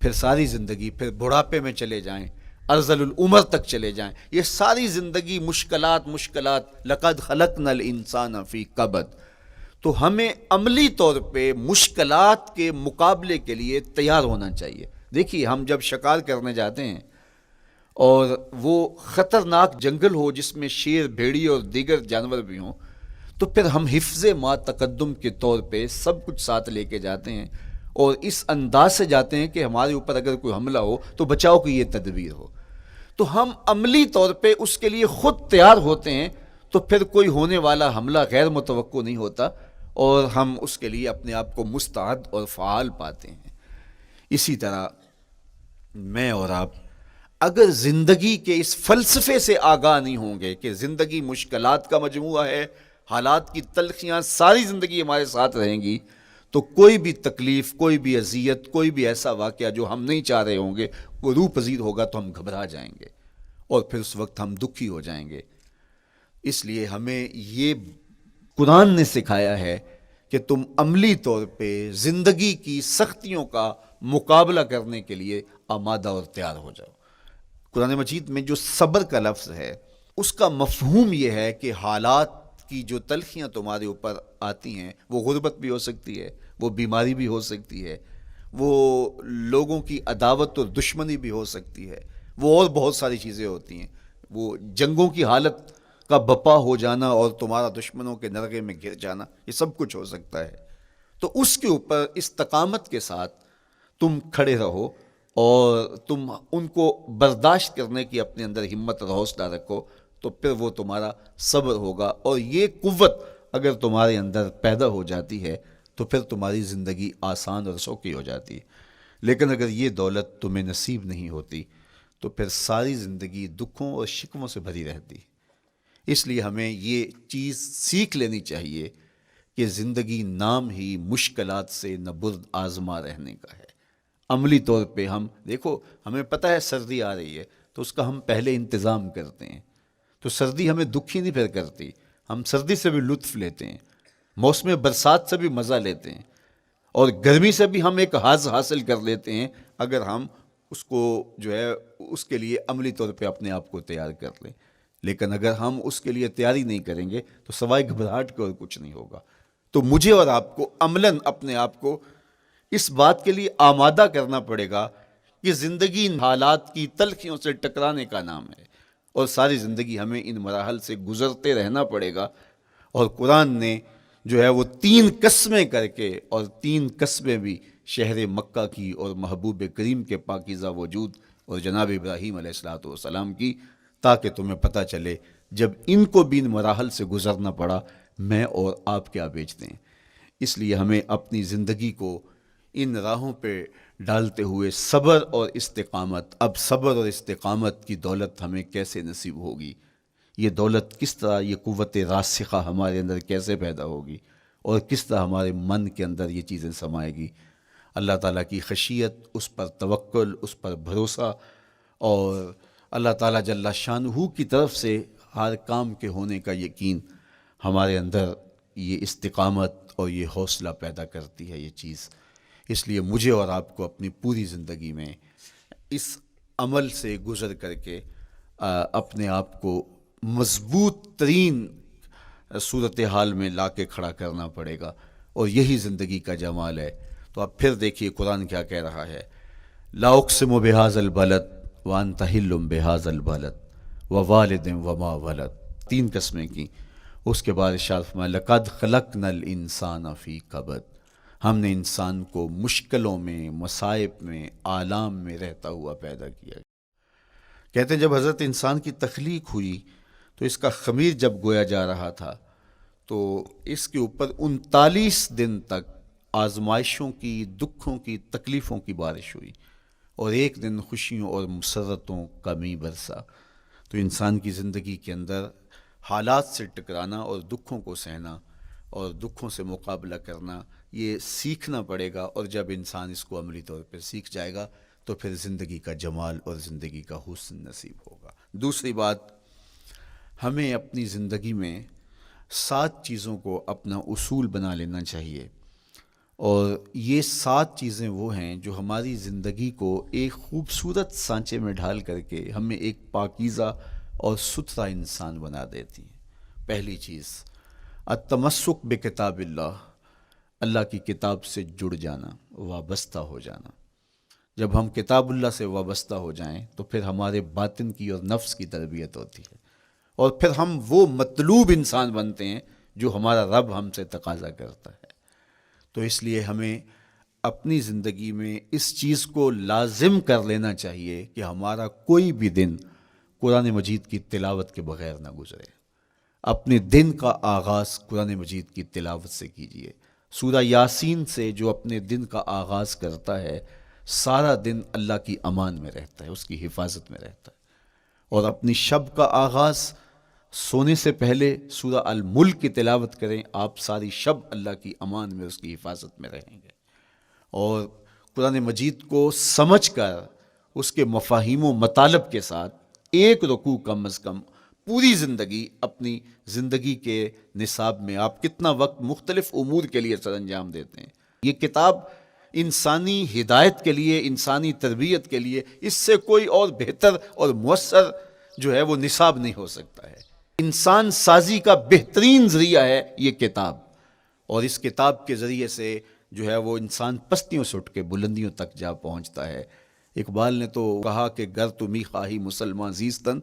پھر ساری زندگی، پھر بڑھاپے میں چلے جائیں، ارذل العمر تک چلے جائیں، یہ ساری زندگی مشکلات لقد خلقنا الانسان فی کبد۔ تو ہمیں عملی طور پہ مشکلات کے مقابلے کے لیے تیار ہونا چاہیے۔ دیکھیے ہم جب شکار کرنے جاتے ہیں اور وہ خطرناک جنگل ہو جس میں شیر، بھیڑی اور دیگر جانور بھی ہوں، تو پھر ہم حفظ ما تقدم کے طور پہ سب کچھ ساتھ لے کے جاتے ہیں اور اس انداز سے جاتے ہیں کہ ہمارے اوپر اگر کوئی حملہ ہو تو بچاؤ کی یہ تدبیر ہو۔ تو ہم عملی طور پہ اس کے لیے خود تیار ہوتے ہیں، تو پھر کوئی ہونے والا حملہ غیر متوقع نہیں ہوتا اور ہم اس کے لیے اپنے آپ کو مستعد اور فعال پاتے ہیں۔ اسی طرح میں اور آپ اگر زندگی کے اس فلسفے سے آگاہ نہیں ہوں گے کہ زندگی مشکلات کا مجموعہ ہے، حالات کی تلخیاں ساری زندگی ہمارے ساتھ رہیں گی، تو کوئی بھی تکلیف، کوئی بھی اذیت، کوئی بھی ایسا واقعہ جو ہم نہیں چاہ رہے ہوں گے وہ روح پذیر ہوگا تو ہم گھبرا جائیں گے اور پھر اس وقت ہم دکھی ہو جائیں گے۔ اس لیے ہمیں یہ قرآن نے سکھایا ہے کہ تم عملی طور پہ زندگی کی سختیوں کا مقابلہ کرنے کے لیے آمادہ اور تیار ہو جاؤ۔ قرآن مجید میں جو صبر کا لفظ ہے اس کا مفہوم یہ ہے کہ حالات کی جو تلخیاں تمہارے اوپر آتی ہیں، وہ غربت بھی ہو سکتی ہے، وہ بیماری بھی ہو سکتی ہے، وہ لوگوں کی عداوت اور دشمنی بھی ہو سکتی ہے، وہ اور بہت ساری چیزیں ہوتی ہیں، وہ جنگوں کی حالت کا بپا ہو جانا اور تمہارا دشمنوں کے نرغے میں گر جانا، یہ سب کچھ ہو سکتا ہے۔ تو اس کے اوپر استقامت کے ساتھ تم کھڑے رہو اور تم ان کو برداشت کرنے کی اپنے اندر ہمت اور حوصلہ رکھو، تو پھر وہ تمہارا صبر ہوگا، اور یہ قوت اگر تمہارے اندر پیدا ہو جاتی ہے تو پھر تمہاری زندگی آسان اور سوکھی ہو جاتی ہے۔ لیکن اگر یہ دولت تمہیں نصیب نہیں ہوتی تو پھر ساری زندگی دکھوں اور شکووں سے بھری رہتی۔ اس لیے ہمیں یہ چیز سیکھ لینی چاہیے کہ زندگی نام ہی مشکلات سے نہ برد آزما رہنے کا ہے۔ عملی طور پہ ہم دیکھو، ہمیں پتہ ہے سردی آ رہی ہے تو اس کا ہم پہلے انتظام کرتے ہیں، تو سردی ہمیں دکھی نہیں پھر کرتی، ہم سردی سے بھی لطف لیتے ہیں، موسم برسات سے بھی مزہ لیتے ہیں، اور گرمی سے بھی ہم ایک حاز حاصل کر لیتے ہیں اگر ہم اس کو جو ہے اس کے لیے عملی طور پہ اپنے آپ کو تیار کر لیں۔ لیکن اگر ہم اس کے لیے تیاری نہیں کریں گے تو سوائے گھبراہٹ کے اور کچھ نہیں ہوگا۔ تو مجھے اور آپ کو عملاً اپنے آپ کو اس بات کے لیے آمادہ کرنا پڑے گا کہ زندگی ان حالات کی تلخیوں سے ٹکرانے کا نام ہے، اور ساری زندگی ہمیں ان مراحل سے گزرتے رہنا پڑے گا۔ اور قرآن نے جو ہے وہ 3 قسمیں کر کے، اور 3 قسمیں بھی شہر مکہ کی اور محبوب کریم کے پاکیزہ وجود اور جناب ابراہیم علیہ الصلوۃ والسلام کی، تاکہ تمہیں پتہ چلے جب ان کو بھی ان مراحل سے گزرنا پڑا میں اور آپ کیا بیچتے ہیں۔ اس لیے ہمیں اپنی زندگی کو ان راہوں پہ ڈالتے ہوئے صبر اور استقامت، اب صبر اور استقامت کی دولت ہمیں کیسے نصیب ہوگی، یہ دولت کس طرح، یہ قوت راسخہ ہمارے اندر کیسے پیدا ہوگی، اور کس طرح ہمارے من کے اندر یہ چیزیں سمائے گی۔ اللہ تعالیٰ کی خشیت، اس پر توکل، اس پر بھروسہ، اور اللہ تعالیٰ جل شانہ کی طرف سے ہر کام کے ہونے کا یقین ہمارے اندر یہ استقامت اور یہ حوصلہ پیدا کرتی ہے یہ چیز۔ اس لیے مجھے اور آپ کو اپنی پوری زندگی میں اس عمل سے گزر کر کے اپنے آپ کو مضبوط ترین صورتحال میں لا کے کھڑا کرنا پڑے گا، اور یہی زندگی کا جمال ہے۔ تو اب پھر دیکھیے قرآن کیا کہہ رہا ہے، لا اقسم بہذا البلد وانت حل بہذا البلد ووالد وما ولد، 3 قسمیں کی۔ اس کے بعد ارشاد فرمایا لقد خلقنا الانسان فی کبد، ہم نے انسان کو مشکلوں میں، مصائب میں، آلام میں رہتا ہوا پیدا کیا۔ کہتے ہیں جب حضرت انسان کی تخلیق ہوئی تو اس کا خمیر جب گویا جا رہا تھا تو اس کے اوپر 39 دن تک آزمائشوں کی، دکھوں کی، تکلیفوں کی بارش ہوئی، اور ایک دن خوشیوں اور مسرتوں کا می برسا۔ تو انسان کی زندگی کے اندر حالات سے ٹکرانا اور دکھوں کو سہنا اور دکھوں سے مقابلہ کرنا، یہ سیکھنا پڑے گا، اور جب انسان اس کو عملی طور پہ سیکھ جائے گا تو پھر زندگی کا جمال اور زندگی کا حسن نصیب ہوگا۔ دوسری بات، ہمیں اپنی زندگی میں 7 چیزوں کو اپنا اصول بنا لینا چاہیے، اور یہ 7 چیزیں وہ ہیں جو ہماری زندگی کو ایک خوبصورت سانچے میں ڈھال کر کے ہمیں ایک پاکیزہ اور ستھرا انسان بنا دیتی ہیں۔ پہلی چیز، التمسک بکتاب اللہ، اللہ کی کتاب سے جڑ جانا، وابستہ ہو جانا۔ جب ہم کتاب اللہ سے وابستہ ہو جائیں تو پھر ہمارے باطن کی اور نفس کی تربیت ہوتی ہے، اور پھر ہم وہ مطلوب انسان بنتے ہیں جو ہمارا رب ہم سے تقاضا کرتا ہے۔ تو اس لیے ہمیں اپنی زندگی میں اس چیز کو لازم کر لینا چاہیے کہ ہمارا کوئی بھی دن قرآن مجید کی تلاوت کے بغیر نہ گزرے۔ اپنے دن کا آغاز قرآن مجید کی تلاوت سے کیجیے۔ سورہ یاسین سے جو اپنے دن کا آغاز کرتا ہے، سارا دن اللہ کی امان میں رہتا ہے، اس کی حفاظت میں رہتا ہے، اور اپنی شب کا آغاز سونے سے پہلے سورہ الملک کی تلاوت کریں، آپ ساری شب اللہ کی امان میں، اس کی حفاظت میں رہیں گے۔ اور قرآن مجید کو سمجھ کر اس کے مفاہیم و مطالب کے ساتھ ایک رکوع کم از کم پوری زندگی، اپنی زندگی کے نصاب میں آپ کتنا وقت مختلف امور کے لیے سر انجام دیتے ہیں۔ یہ کتاب انسانی ہدایت کے لیے، انسانی تربیت کے لیے، اس سے کوئی اور بہتر اور مؤثر جو ہے وہ نصاب نہیں ہو سکتا ہے۔ انسان سازی کا بہترین ذریعہ ہے یہ کتاب، اور اس کتاب کے ذریعے سے جو ہے وہ انسان پستیوں سے اٹھ کے بلندیوں تک جا پہنچتا ہے۔ اقبال نے تو کہا کہ گر تمی خواہی مسلمان زیستن،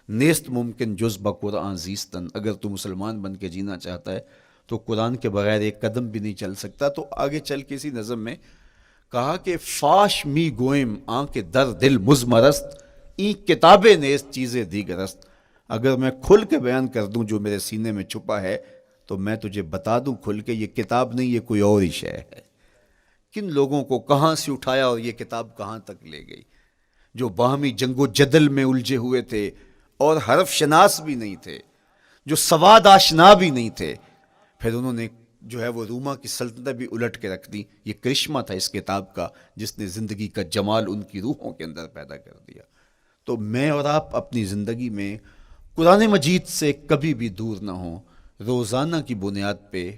نیست ممکن جز بقرآن زیستن۔ اگر تو مسلمان بن کے جینا چاہتا ہے تو قرآن کے بغیر ایک قدم بھی نہیں چل سکتا۔ تو آگے چل کے اسی نظم میں کہا کہ فاش می گوئم آنکھ در دل مزمرست، این کتاب نیست چیزیں دیگرست۔ اگر میں کھل کے بیان کر دوں جو میرے سینے میں چھپا ہے تو میں تجھے بتا دوں کھل کے، یہ کتاب نہیں، یہ کوئی اور ہی شے ہے۔ کن لوگوں کو کہاں سے اٹھایا اور یہ کتاب کہاں تک لے گئی، جو باہمی جنگ و جدل میں الجھے ہوئے تھے اور حرف شناس بھی نہیں تھے، جو سواد آشنا بھی نہیں تھے، پھر انہوں نے جو ہے وہ روما کی سلطنت بھی الٹ کے رکھ دی۔ یہ کرشمہ تھا اس کتاب کا، جس نے زندگی کا جمال ان کی روحوں کے اندر پیدا کر دیا۔ تو میں اور آپ اپنی زندگی میں قرآن مجید سے کبھی بھی دور نہ ہوں، روزانہ کی بنیاد پہ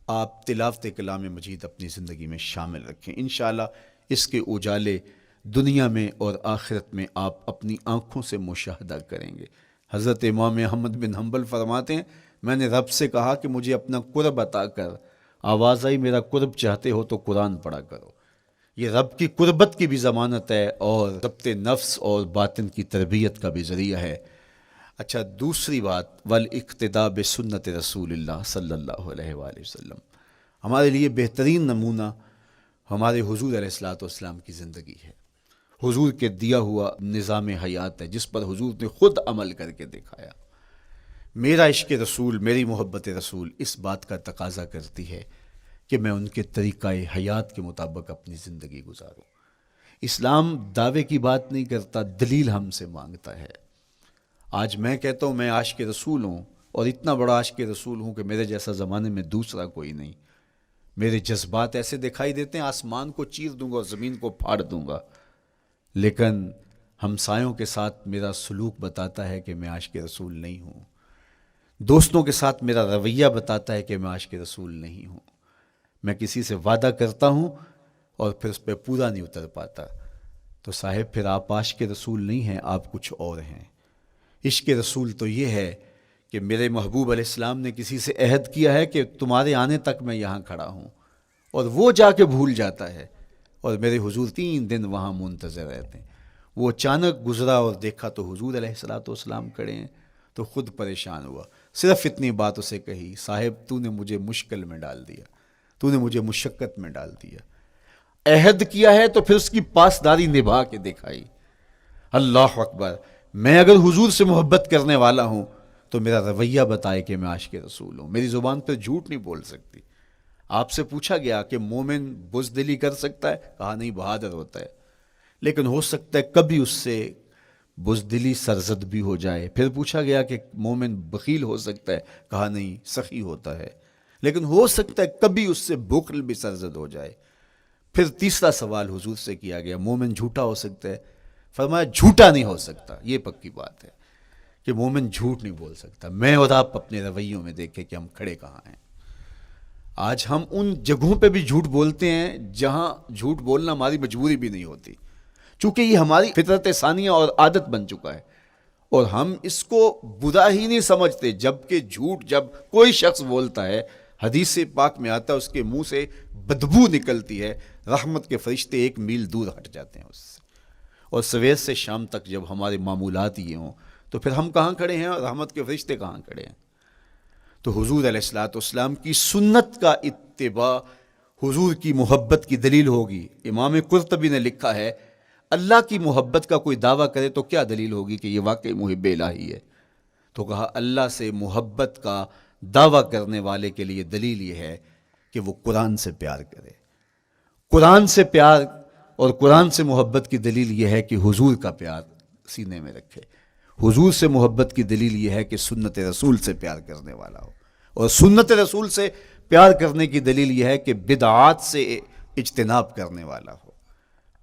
آپ تلاوت کلام مجید اپنی زندگی میں شامل رکھیں۔ انشاءاللہ اس کے اجالے دنیا میں اور آخرت میں آپ اپنی آنکھوں سے مشاہدہ کریں گے۔ حضرت امام احمد بن حنبل فرماتے ہیں، میں نے رب سے کہا کہ مجھے اپنا قرب عطا کر، آواز آئی میرا قرب چاہتے ہو تو قرآن پڑھا کرو۔ یہ رب کی قربت کی بھی ضمانت ہے اور ضبط نفس اور باطن کی تربیت کا بھی ذریعہ ہے۔ اچھا، دوسری بات، والاقتداء بسنت رسول اللہ صلی اللہ علیہ وآلہ وسلم۔ ہمارے لیے بہترین نمونہ ہمارے حضور علیہ الصلوۃ والسلام کی زندگی ہے، حضور کے دیا ہوا نظام حیات ہے، جس پر حضور نے خود عمل کر کے دکھایا۔ میرا عشق رسول، میری محبت رسول اس بات کا تقاضا کرتی ہے کہ میں ان کے طریقہ حیات کے مطابق اپنی زندگی گزاروں۔ اسلام دعوے کی بات نہیں کرتا، دلیل ہم سے مانگتا ہے۔ آج میں کہتا ہوں میں عاشق رسول ہوں، اور اتنا بڑا عاشق رسول ہوں کہ میرے جیسا زمانے میں دوسرا کوئی نہیں۔ میرے جذبات ایسے دکھائی دیتے ہیں، آسمان کو چیر دوں گا اور زمین کو پھاڑ دوں گا، لیکن ہمسایوں کے ساتھ میرا سلوک بتاتا ہے کہ میں عاشق رسول نہیں ہوں۔ دوستوں کے ساتھ میرا رویہ بتاتا ہے کہ میں عاشق رسول نہیں ہوں۔ میں کسی سے وعدہ کرتا ہوں اور پھر اس پہ پورا نہیں اتر پاتا، تو صاحب پھر آپ عاشق رسول نہیں ہیں، آپ کچھ اور ہیں۔ عشق رسول تو یہ ہے کہ میرے محبوب علیہ السلام نے کسی سے عہد کیا ہے کہ تمہارے آنے تک میں یہاں کھڑا ہوں، اور وہ جا کے بھول جاتا ہے، اور میرے حضور 3 دن وہاں منتظر رہتے ہیں۔ وہ اچانک گزرا اور دیکھا تو حضور علیہ السلام کھڑے ہیں، تو خود پریشان ہوا، صرف اتنی بات اسے کہی، صاحب تو نے مجھے مشکل میں ڈال دیا، تو نے مجھے مشقت میں ڈال دیا۔ عہد کیا ہے تو پھر اس کی پاسداری نبھا کے دکھائی۔ اللہ اکبر! میں اگر حضور سے محبت کرنے والا ہوں تو میرا رویہ بتائے کہ میں عاشق رسول ہوں۔ میری زبان پہ جھوٹ نہیں بول سکتی۔ آپ سے پوچھا گیا کہ مومن بزدلی کر سکتا ہے؟ کہا نہیں، بہادر ہوتا ہے، لیکن ہو سکتا ہے کبھی اس سے بزدلی سرزد بھی ہو جائے۔ پھر پوچھا گیا کہ مومن بخیل ہو سکتا ہے؟ کہا نہیں، سخی ہوتا ہے، لیکن ہو سکتا ہے کبھی اس سے بخل بھی سرزد ہو جائے۔ پھر تیسرا سوال حضور سے کیا گیا، مومن جھوٹا ہو سکتا ہے؟ فرمایا جھوٹا نہیں ہو سکتا، یہ پکی بات ہے کہ مومن جھوٹ نہیں بول سکتا۔ میں اور آپ اپنے رویوں میں دیکھیں کہ ہم کھڑے کہاں ہیں۔ آج ہم ان جگہوں پہ بھی جھوٹ بولتے ہیں جہاں جھوٹ بولنا ہماری مجبوری بھی نہیں ہوتی، چونکہ یہ ہماری فطرت ثانیہ اور عادت بن چکا ہے، اور ہم اس کو برا ہی نہیں سمجھتے۔ جبکہ جھوٹ جب کوئی شخص بولتا ہے، حدیث پاک میں آتا ہے اس کے منہ سے بدبو نکلتی ہے، رحمت کے فرشتے 1 میل دور ہٹ جاتے ہیں اس سے۔ اور سویر سے شام تک جب ہمارے معمولات یہ ہوں تو پھر ہم کہاں کھڑے ہیں اور رحمت کے فرشتے کہاں کھڑے ہیں؟ تو حضور علیہ الصلوۃ والسلام کی سنت کا اتباع حضور کی محبت کی دلیل ہوگی۔ امام قرطبی نے لکھا ہے، اللہ کی محبت کا کوئی دعویٰ کرے تو کیا دلیل ہوگی کہ یہ واقعی محب الہی ہے؟ تو کہا اللہ سے محبت کا دعویٰ کرنے والے کے لیے دلیل یہ ہے کہ وہ قرآن سے پیار کرے۔ قرآن سے پیار اور قرآن سے محبت کی دلیل یہ ہے کہ حضور کا پیار سینے میں رکھے. حضور سے محبت کی دلیل یہ ہے کہ سنت رسول سے پیار کرنے والا ہو. اور سنت رسول سے پیار کرنے کی دلیل یہ ہے کہ بدعات سے اجتناب کرنے والا ہو.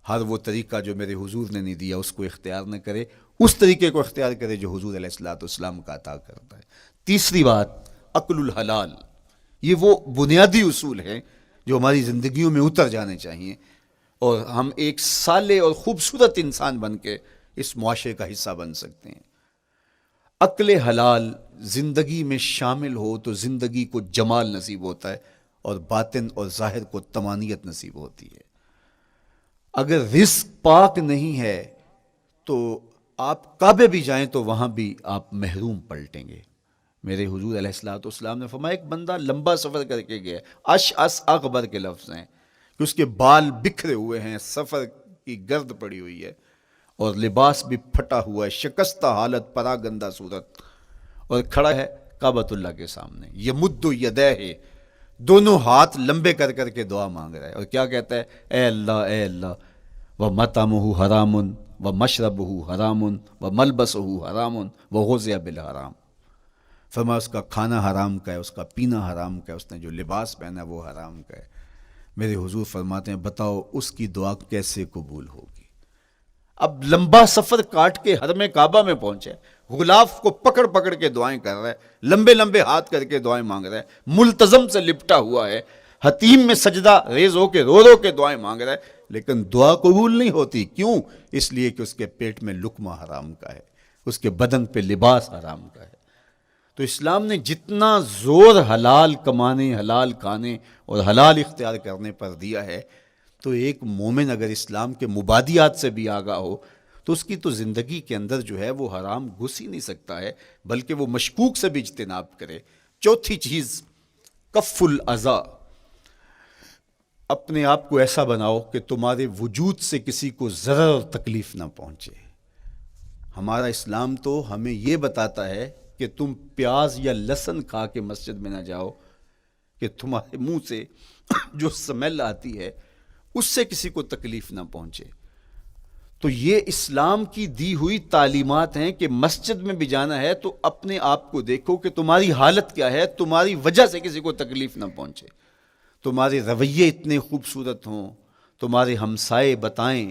ہر وہ طریقہ جو میرے حضور نے نہیں دیا اس کو اختیار نہ کرے، اس طریقے کو اختیار کرے جو حضور علیہ الصلوۃ والسلام کا عطا کرتا ہے. تیسری بات، عقل الحلال. یہ وہ بنیادی اصول ہیں جو ہماری زندگیوں میں اتر جانے چاہیے اور ہم ایک صالح اور خوبصورت انسان بن کے اس معاشرے کا حصہ بن سکتے ہیں. عقل حلال زندگی میں شامل ہو تو زندگی کو جمال نصیب ہوتا ہے اور باطن اور ظاہر کو طمانینت نصیب ہوتی ہے. اگر رزق پاک نہیں ہے تو آپ کعبے بھی جائیں تو وہاں بھی آپ محروم پلٹیں گے. میرے حضور علیہ الصلوۃ والسلام نے فرمایا ایک بندہ لمبا سفر کر کے گیا، اشعث اغبر کے لفظ ہیں کہ اس کے بال بکھرے ہوئے ہیں، سفر کی گرد پڑی ہوئی ہے اور لباس بھی پھٹا ہوا ہے، شکستہ حالت، پراگندہ صورت، اور کھڑا ہے کعبۃ اللہ کے سامنے. یمد یدیہ، دونوں ہاتھ لمبے کر کر کے دعا مانگ رہا ہے اور کیا کہتا ہے؟ اے اللہ ومطعمہ حرام ومشربہ حرام وملبسہ حرام وغذی بالحرام. فرمایا اس کا کھانا حرام کا ہے، اس کا پینا حرام کا ہے، اس نے جو لباس پہنا ہے وہ حرام کا ہے. میرے حضور فرماتے ہیں بتاؤ اس کی دعا کیسے قبول ہوگی؟ اب لمبا سفر کاٹ کے حرم کعبہ میں پہنچے، غلاف کو پکڑ پکڑ کے دعائیں کر رہا ہے، لمبے لمبے ہاتھ کر کے دعائیں مانگ رہا ہے، ملتزم سے لپٹا ہوا ہے، حتیم میں سجدہ ریز ہو کے رو رو کے دعائیں مانگ رہا ہے، لیکن دعا قبول نہیں ہوتی. کیوں؟ اس لیے کہ اس کے پیٹ میں لقمہ حرام کا ہے، اس کے بدن پہ لباس حرام کا ہے. تو اسلام نے جتنا زور حلال کمانے، حلال کھانے اور حلال اختیار کرنے پر دیا ہے، تو ایک مومن اگر اسلام کے مبادیات سے بھی آگاہ ہو تو اس کی تو زندگی کے اندر جو ہے وہ حرام گھس ہی نہیں سکتا ہے، بلکہ وہ مشکوک سے بھی اجتناب کرے. چوتھی چیز، کف الاذی. اپنے آپ کو ایسا بناؤ کہ تمہارے وجود سے کسی کو ضرر اور تکلیف نہ پہنچے. ہمارا اسلام تو ہمیں یہ بتاتا ہے کہ تم پیاز یا لہسن کھا کے مسجد میں نہ جاؤ کہ تمہارے منہ سے جو سمیل آتی ہے اس سے کسی کو تکلیف نہ پہنچے. تو یہ اسلام کی دی ہوئی تعلیمات ہیں کہ مسجد میں بھی جانا ہے تو اپنے آپ کو دیکھو کہ تمہاری حالت کیا ہے، تمہاری وجہ سے کسی کو تکلیف نہ پہنچے. تمہارے رویے اتنے خوبصورت ہوں، تمہارے ہمسائے بتائیں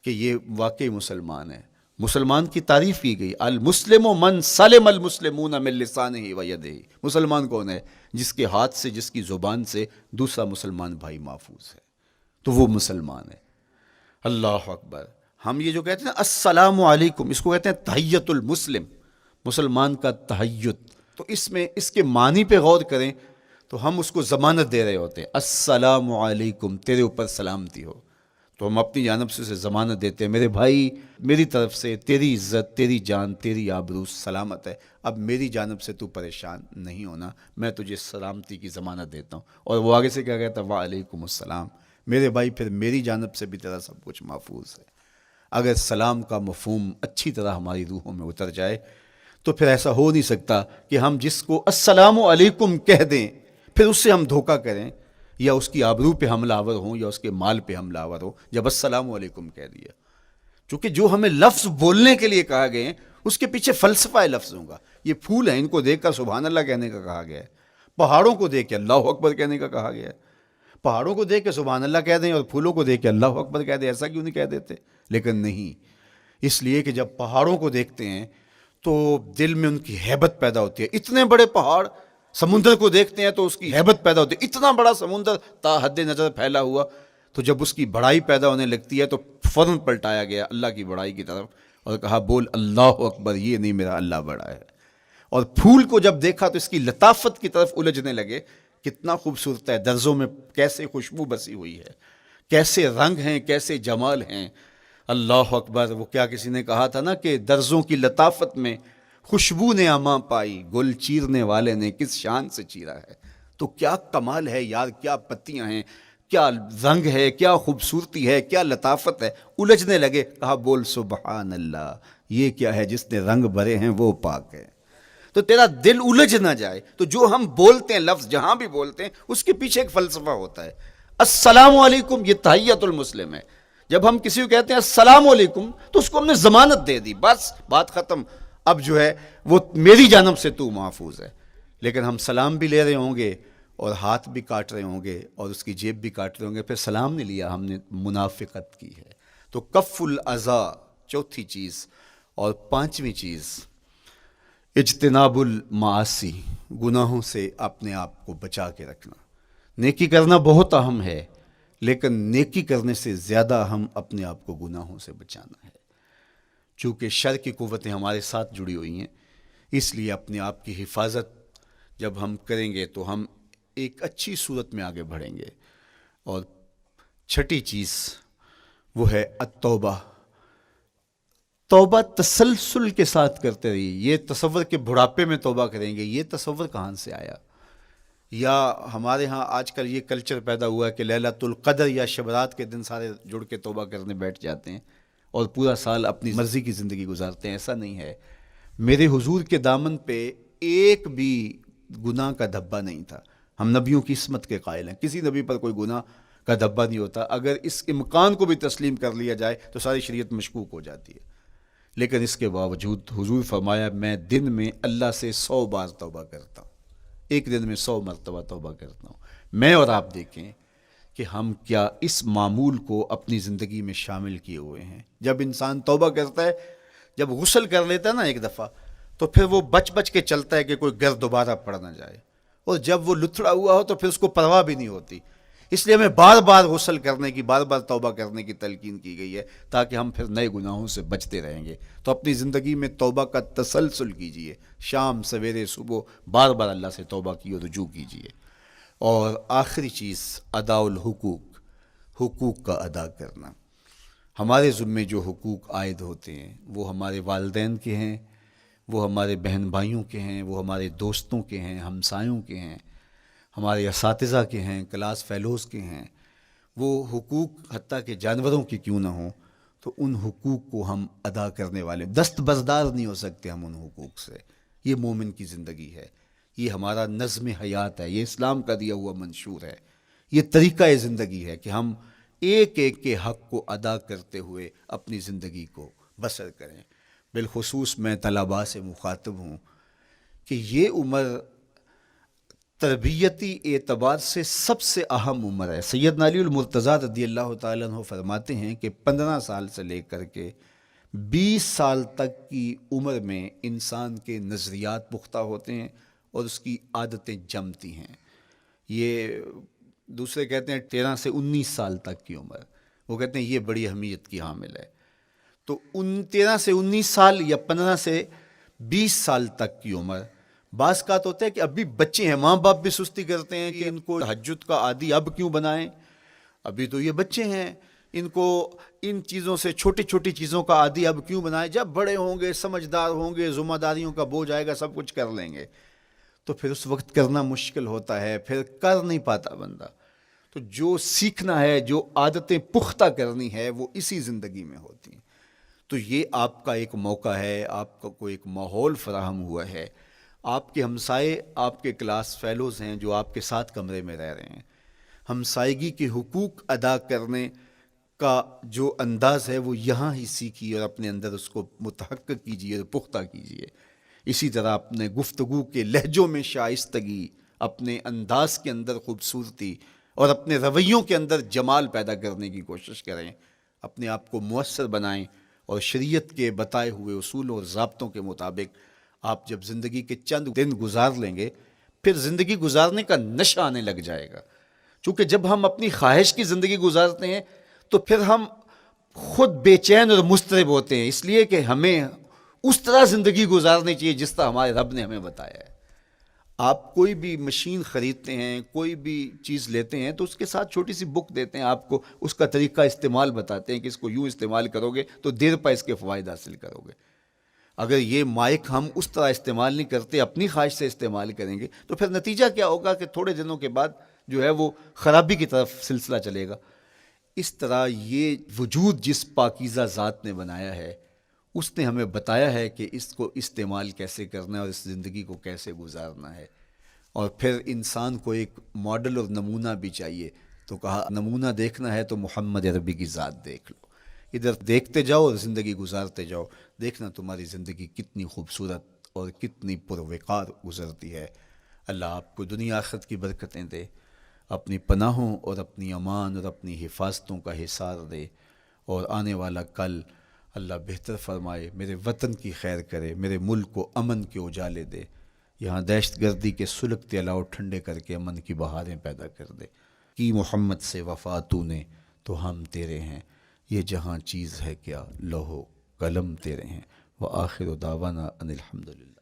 کہ یہ واقعی مسلمان ہے. مسلمان کی تعریف کی گئی، المسلم من سلم المسلمون من لسانہ و یدہ. مسلمان کون ہے؟ جس کے ہاتھ سے، جس کی زبان سے دوسرا مسلمان بھائی محفوظ ہے، تو وہ مسلمان ہے. اللہ اکبر. ہم یہ جو کہتے ہیں السلام علیکم، اس کو کہتے ہیں تحیت المسلم، مسلمان کا تحیت. تو اس میں اس کے معنی پہ غور کریں تو ہم اس کو ضمانت دے رہے ہوتے ہیں، السلام علیکم، تیرے اوپر سلامتی ہو. تو ہم اپنی جانب سے اسے ضمانت دیتے ہیں، میرے بھائی میری طرف سے تیری عزت، تیری جان، تیری آبرو سلامت ہے، اب میری جانب سے تو پریشان نہیں ہونا، میں تجھے سلامتی کی ضمانت دیتا ہوں. اور وہ آگے سے کیا کہتا ہے؟ وعلیکم السلام. میرے بھائی پھر میری جانب سے بھی تیرا سب کچھ محفوظ ہے. اگر سلام کا مفہوم اچھی طرح ہماری روحوں میں اتر جائے تو پھر ایسا ہو نہیں سکتا کہ ہم جس کو السلام علیکم کہہ دیں پھر اس سے ہم دھوکہ کریں یا اس کی آبرو پہ حملہ آور ہوں یا اس کے مال پہ حملہ آور ہوں جب السلام علیکم کہہ دیا. چونکہ جو ہمیں لفظ بولنے کے لیے کہا گئے ہیں اس کے پیچھے فلسفہ ہے لفظوں کا. یہ پھول ہیں، ان کو دیکھ کر سبحان اللہ کہنے کا کہا گیا ہے. پہاڑوں کو دیکھ کے اللہ اکبر کہنے کا کہا گیا ہے. پہاڑوں کو دیکھ کے سبحان اللہ کہہ دیں اور پھولوں کو دیکھ کے اللہ اکبر کہہ دیں، ایسا کیوں نہیں کہہ دیتے؟ لیکن نہیں، اس لیے کہ جب پہاڑوں کو دیکھتے ہیں تو دل میں ان کی ہیبت پیدا ہوتی ہے. اتنے بڑے پہاڑ، سمندر کو دیکھتے ہیں تو اس کی ہیبت پیدا ہوتی ہے. اتنا بڑا سمندر تا حد نظر پھیلا ہوا، تو جب اس کی بڑائی پیدا ہونے لگتی ہے تو فوراً پلٹایا گیا اللہ کی بڑائی کی طرف اور کہا بول اللہ اکبر، یہ نہیں میرا اللہ بڑا ہے. اور پھول کو جب دیکھا تو اس کی لطافت کی طرف الجھنے لگے، کتنا خوبصورت ہے، درزوں میں کیسے خوشبو بسی ہوئی ہے، کیسے رنگ ہیں، کیسے جمال ہیں. اللہ اکبر. وہ کیا کسی نے کہا تھا نا کہ درزوں کی لطافت میں خوشبو نے اماں پائی، گل چیرنے والے نے کس شان سے چیرا ہے. تو کیا کمال ہے یار، کیا پتیاں ہیں، کیا رنگ ہے، کیا خوبصورتی ہے، کیا لطافت ہے. الجھنے لگے، کہا بول سبحان اللہ، یہ کیا ہے، جس نے رنگ بھرے ہیں وہ پاک ہے. تو تیرا دل الجھ نہ جائے. تو جو ہم بولتے ہیں لفظ جہاں بھی بولتے ہیں اس کے پیچھے ایک فلسفہ ہوتا ہے. السلام علیکم یہ تحیت المسلم ہے. جب ہم کسی کو کہتے ہیں السلام علیکم تو اس کو ہم نے ضمانت دے دی، بس بات ختم، اب جو ہے وہ میری جانب سے تو محفوظ ہے۔ لیکن ہم سلام بھی لے رہے ہوں گے اور ہاتھ بھی کاٹ رہے ہوں گے اور اس کی جیب بھی کاٹ رہے ہوں گے، پھر سلام نہیں لیا، ہم نے منافقت کی ہے۔ تو کف الاذی چوتھی چیز، اور پانچویں چیز اجتناب المعاصی، گناہوں سے اپنے آپ کو بچا کے رکھنا۔ نیکی کرنا بہت اہم ہے، لیکن نیکی کرنے سے زیادہ اہم اپنے آپ کو گناہوں سے بچانا ہے۔ چونکہ شر کی قوتیں ہمارے ساتھ جڑی ہوئی ہیں، اس لیے اپنے آپ کی حفاظت جب ہم کریں گے تو ہم ایک اچھی صورت میں آگے بڑھیں گے۔ اور چھٹی چیز وہ ہے التوبہ، توبہ تسلسل کے ساتھ کرتے رہیے۔ یہ تصور کہ بڑھاپے میں توبہ کریں گے، یہ تصور کہاں سے آیا؟ یا ہمارے ہاں آج کل یہ کلچر پیدا ہوا ہے کہ لیلۃ القدر یا شبرات کے دن سارے جڑ کے توبہ کرنے بیٹھ جاتے ہیں اور پورا سال اپنی مرضی کی زندگی گزارتے ہیں۔ ایسا نہیں ہے۔ میرے حضور کے دامن پہ ایک بھی گناہ کا دھبا نہیں تھا۔ ہم نبیوں کی عصمت کے قائل ہیں، کسی نبی پر کوئی گناہ کا دھبا نہیں ہوتا۔ اگر اس امکان کو بھی تسلیم کر لیا جائے تو ساری شریعت مشکوک ہو جاتی ہے، لیکن اس کے باوجود حضور فرمایا میں دن میں اللہ سے 100 بار توبہ کرتا ہوں، ایک دن میں 100 مرتبہ توبہ کرتا ہوں۔ میں اور آپ دیکھیں کہ ہم کیا اس معمول کو اپنی زندگی میں شامل کیے ہوئے ہیں۔ جب انسان توبہ کرتا ہے، جب غسل کر لیتا ہے نا ایک دفعہ، تو پھر وہ بچ بچ کے چلتا ہے کہ کوئی گرد دوبارہ پڑ نہ جائے، اور جب وہ لتھڑا ہوا ہو تو پھر اس کو پرواہ بھی نہیں ہوتی۔ اس لیے ہمیں بار بار غسل کرنے کی، بار بار توبہ کرنے کی تلقین کی گئی ہے، تاکہ ہم پھر نئے گناہوں سے بچتے رہیں گے۔ تو اپنی زندگی میں توبہ کا تسلسل کیجئے، شام سویرے صبح بار بار اللہ سے توبہ کی اور رجوع کیجئے۔ اور آخری چیز ادا الحقوق، حقوق کا ادا کرنا۔ ہمارے ذمے جو حقوق عائد ہوتے ہیں وہ ہمارے والدین کے ہیں، وہ ہمارے بہن بھائیوں کے ہیں، وہ ہمارے دوستوں کے ہیں، ہمسایوں کے ہیں، ہمارے اساتذہ کے ہیں، کلاس فیلوز کے ہیں۔ وہ حقوق حتیٰ کہ جانوروں کی کیوں نہ ہوں، تو ان حقوق کو ہم ادا کرنے والے، دست بردار نہیں ہو سکتے ہم ان حقوق سے۔ یہ مومن کی زندگی ہے، یہ ہمارا نظم حیات ہے، یہ اسلام کا دیا ہوا منشور ہے، یہ طریقہ زندگی ہے کہ ہم ایک ایک کے حق کو ادا کرتے ہوئے اپنی زندگی کو بسر کریں۔ بالخصوص میں طلباء سے مخاطب ہوں کہ یہ عمر تربیتی اعتبار سے سب سے اہم عمر ہے۔ سیدنا علی المرتضیٰ رضی اللہ تعالیٰ عنہ فرماتے ہیں کہ 15 سال سے لے کر کے 20 سال تک کی عمر میں انسان کے نظریات پختہ ہوتے ہیں اور اس کی عادتیں جمتی ہیں۔ یہ دوسرے کہتے ہیں 13 سے 19 سال تک کی عمر، وہ کہتے ہیں یہ بڑی اہمیت کی حامل ہے۔ تو 13 سے 19 سال یا 15 سے 20 سال تک کی عمر، بعض کا تو ہوتا ہے کہ ابھی بچے ہیں، ماں باپ بھی سستی کرتے ہیں کہ ان کو تہجد کا عادی اب کیوں بنائیں، ابھی تو یہ بچے ہیں، ان کو ان چیزوں سے، چھوٹی چھوٹی چیزوں کا عادی اب کیوں بنائیں، جب بڑے ہوں گے، سمجھدار ہوں گے، ذمہ داریوں کا بوجھ آئے گا، سب کچھ کر لیں گے۔ تو پھر اس وقت کرنا مشکل ہوتا ہے، پھر کر نہیں پاتا بندہ۔ تو جو سیکھنا ہے، جو عادتیں پختہ کرنی ہے، وہ اسی زندگی میں ہوتی ہیں۔ تو یہ آپ کا ایک موقع ہے، آپ کا کوئی ایک ماحول فراہم ہوا ہے۔ آپ کے ہمسائے آپ کے کلاس فیلوز ہیں جو آپ کے ساتھ کمرے میں رہ رہے ہیں۔ ہمسائیگی کے حقوق ادا کرنے کا جو انداز ہے وہ یہاں ہی سیکھیے اور اپنے اندر اس کو متحقق کیجیے اور پختہ کیجیے۔ اسی طرح اپنے گفتگو کے لہجوں میں شائستگی، اپنے انداز کے اندر خوبصورتی اور اپنے رویوں کے اندر جمال پیدا کرنے کی کوشش کریں۔ اپنے آپ کو مؤثر بنائیں اور شریعت کے بتائے ہوئے اصول اور ضابطوں کے مطابق آپ جب زندگی کے چند دن گزار لیں گے، پھر زندگی گزارنے کا نشہ آنے لگ جائے گا۔ چونکہ جب ہم اپنی خواہش کی زندگی گزارتے ہیں تو پھر ہم خود بے چین اور مضطرب ہوتے ہیں، اس لیے کہ ہمیں اس طرح زندگی گزارنی چاہیے جس طرح ہمارے رب نے ہمیں بتایا ہے۔ آپ کوئی بھی مشین خریدتے ہیں، کوئی بھی چیز لیتے ہیں تو اس کے ساتھ چھوٹی سی بک دیتے ہیں، آپ کو اس کا طریقہ استعمال بتاتے ہیں کہ اس کو یوں استعمال کرو گے تو دیر پا اس کے فوائد حاصل کرو گے۔ اگر یہ مائک ہم اس طرح استعمال نہیں کرتے، اپنی خواہش سے استعمال کریں گے تو پھر نتیجہ کیا ہوگا کہ تھوڑے دنوں کے بعد جو ہے وہ خرابی کی طرف سلسلہ چلے گا۔ اس طرح یہ وجود جس پاکیزہ ذات نے بنایا ہے، اس نے ہمیں بتایا ہے کہ اس کو استعمال کیسے کرنا ہے اور اس زندگی کو کیسے گزارنا ہے۔ اور پھر انسان کو ایک ماڈل اور نمونہ بھی چاہیے تو کہا نمونہ دیکھنا ہے تو محمد عربی کی ذات دیکھ لو، ادھر دیکھتے جاؤ اور زندگی گزارتے جاؤ، دیکھنا تمہاری زندگی کتنی خوبصورت اور کتنی پروقار گزرتی ہے۔ اللہ آپ کو دنیا آخرت کی برکتیں دے، اپنی پناہوں اور اپنی امان اور اپنی حفاظتوں کا حصار دے، اور آنے والا کل اللہ بہتر فرمائے، میرے وطن کی خیر کرے، میرے ملک کو امن کے اجالے دے، یہاں دہشت گردی کے سلگتے الاؤ ٹھنڈے کر کے امن کی بہاریں پیدا کر دے۔ کی محمد سے وفا تو نے تو ہم تیرے ہیں، یہ جہاں چیز ہے کیا لوح و قلم تیرے ہیں۔ وآخر دعوانا ان الحمدللہ۔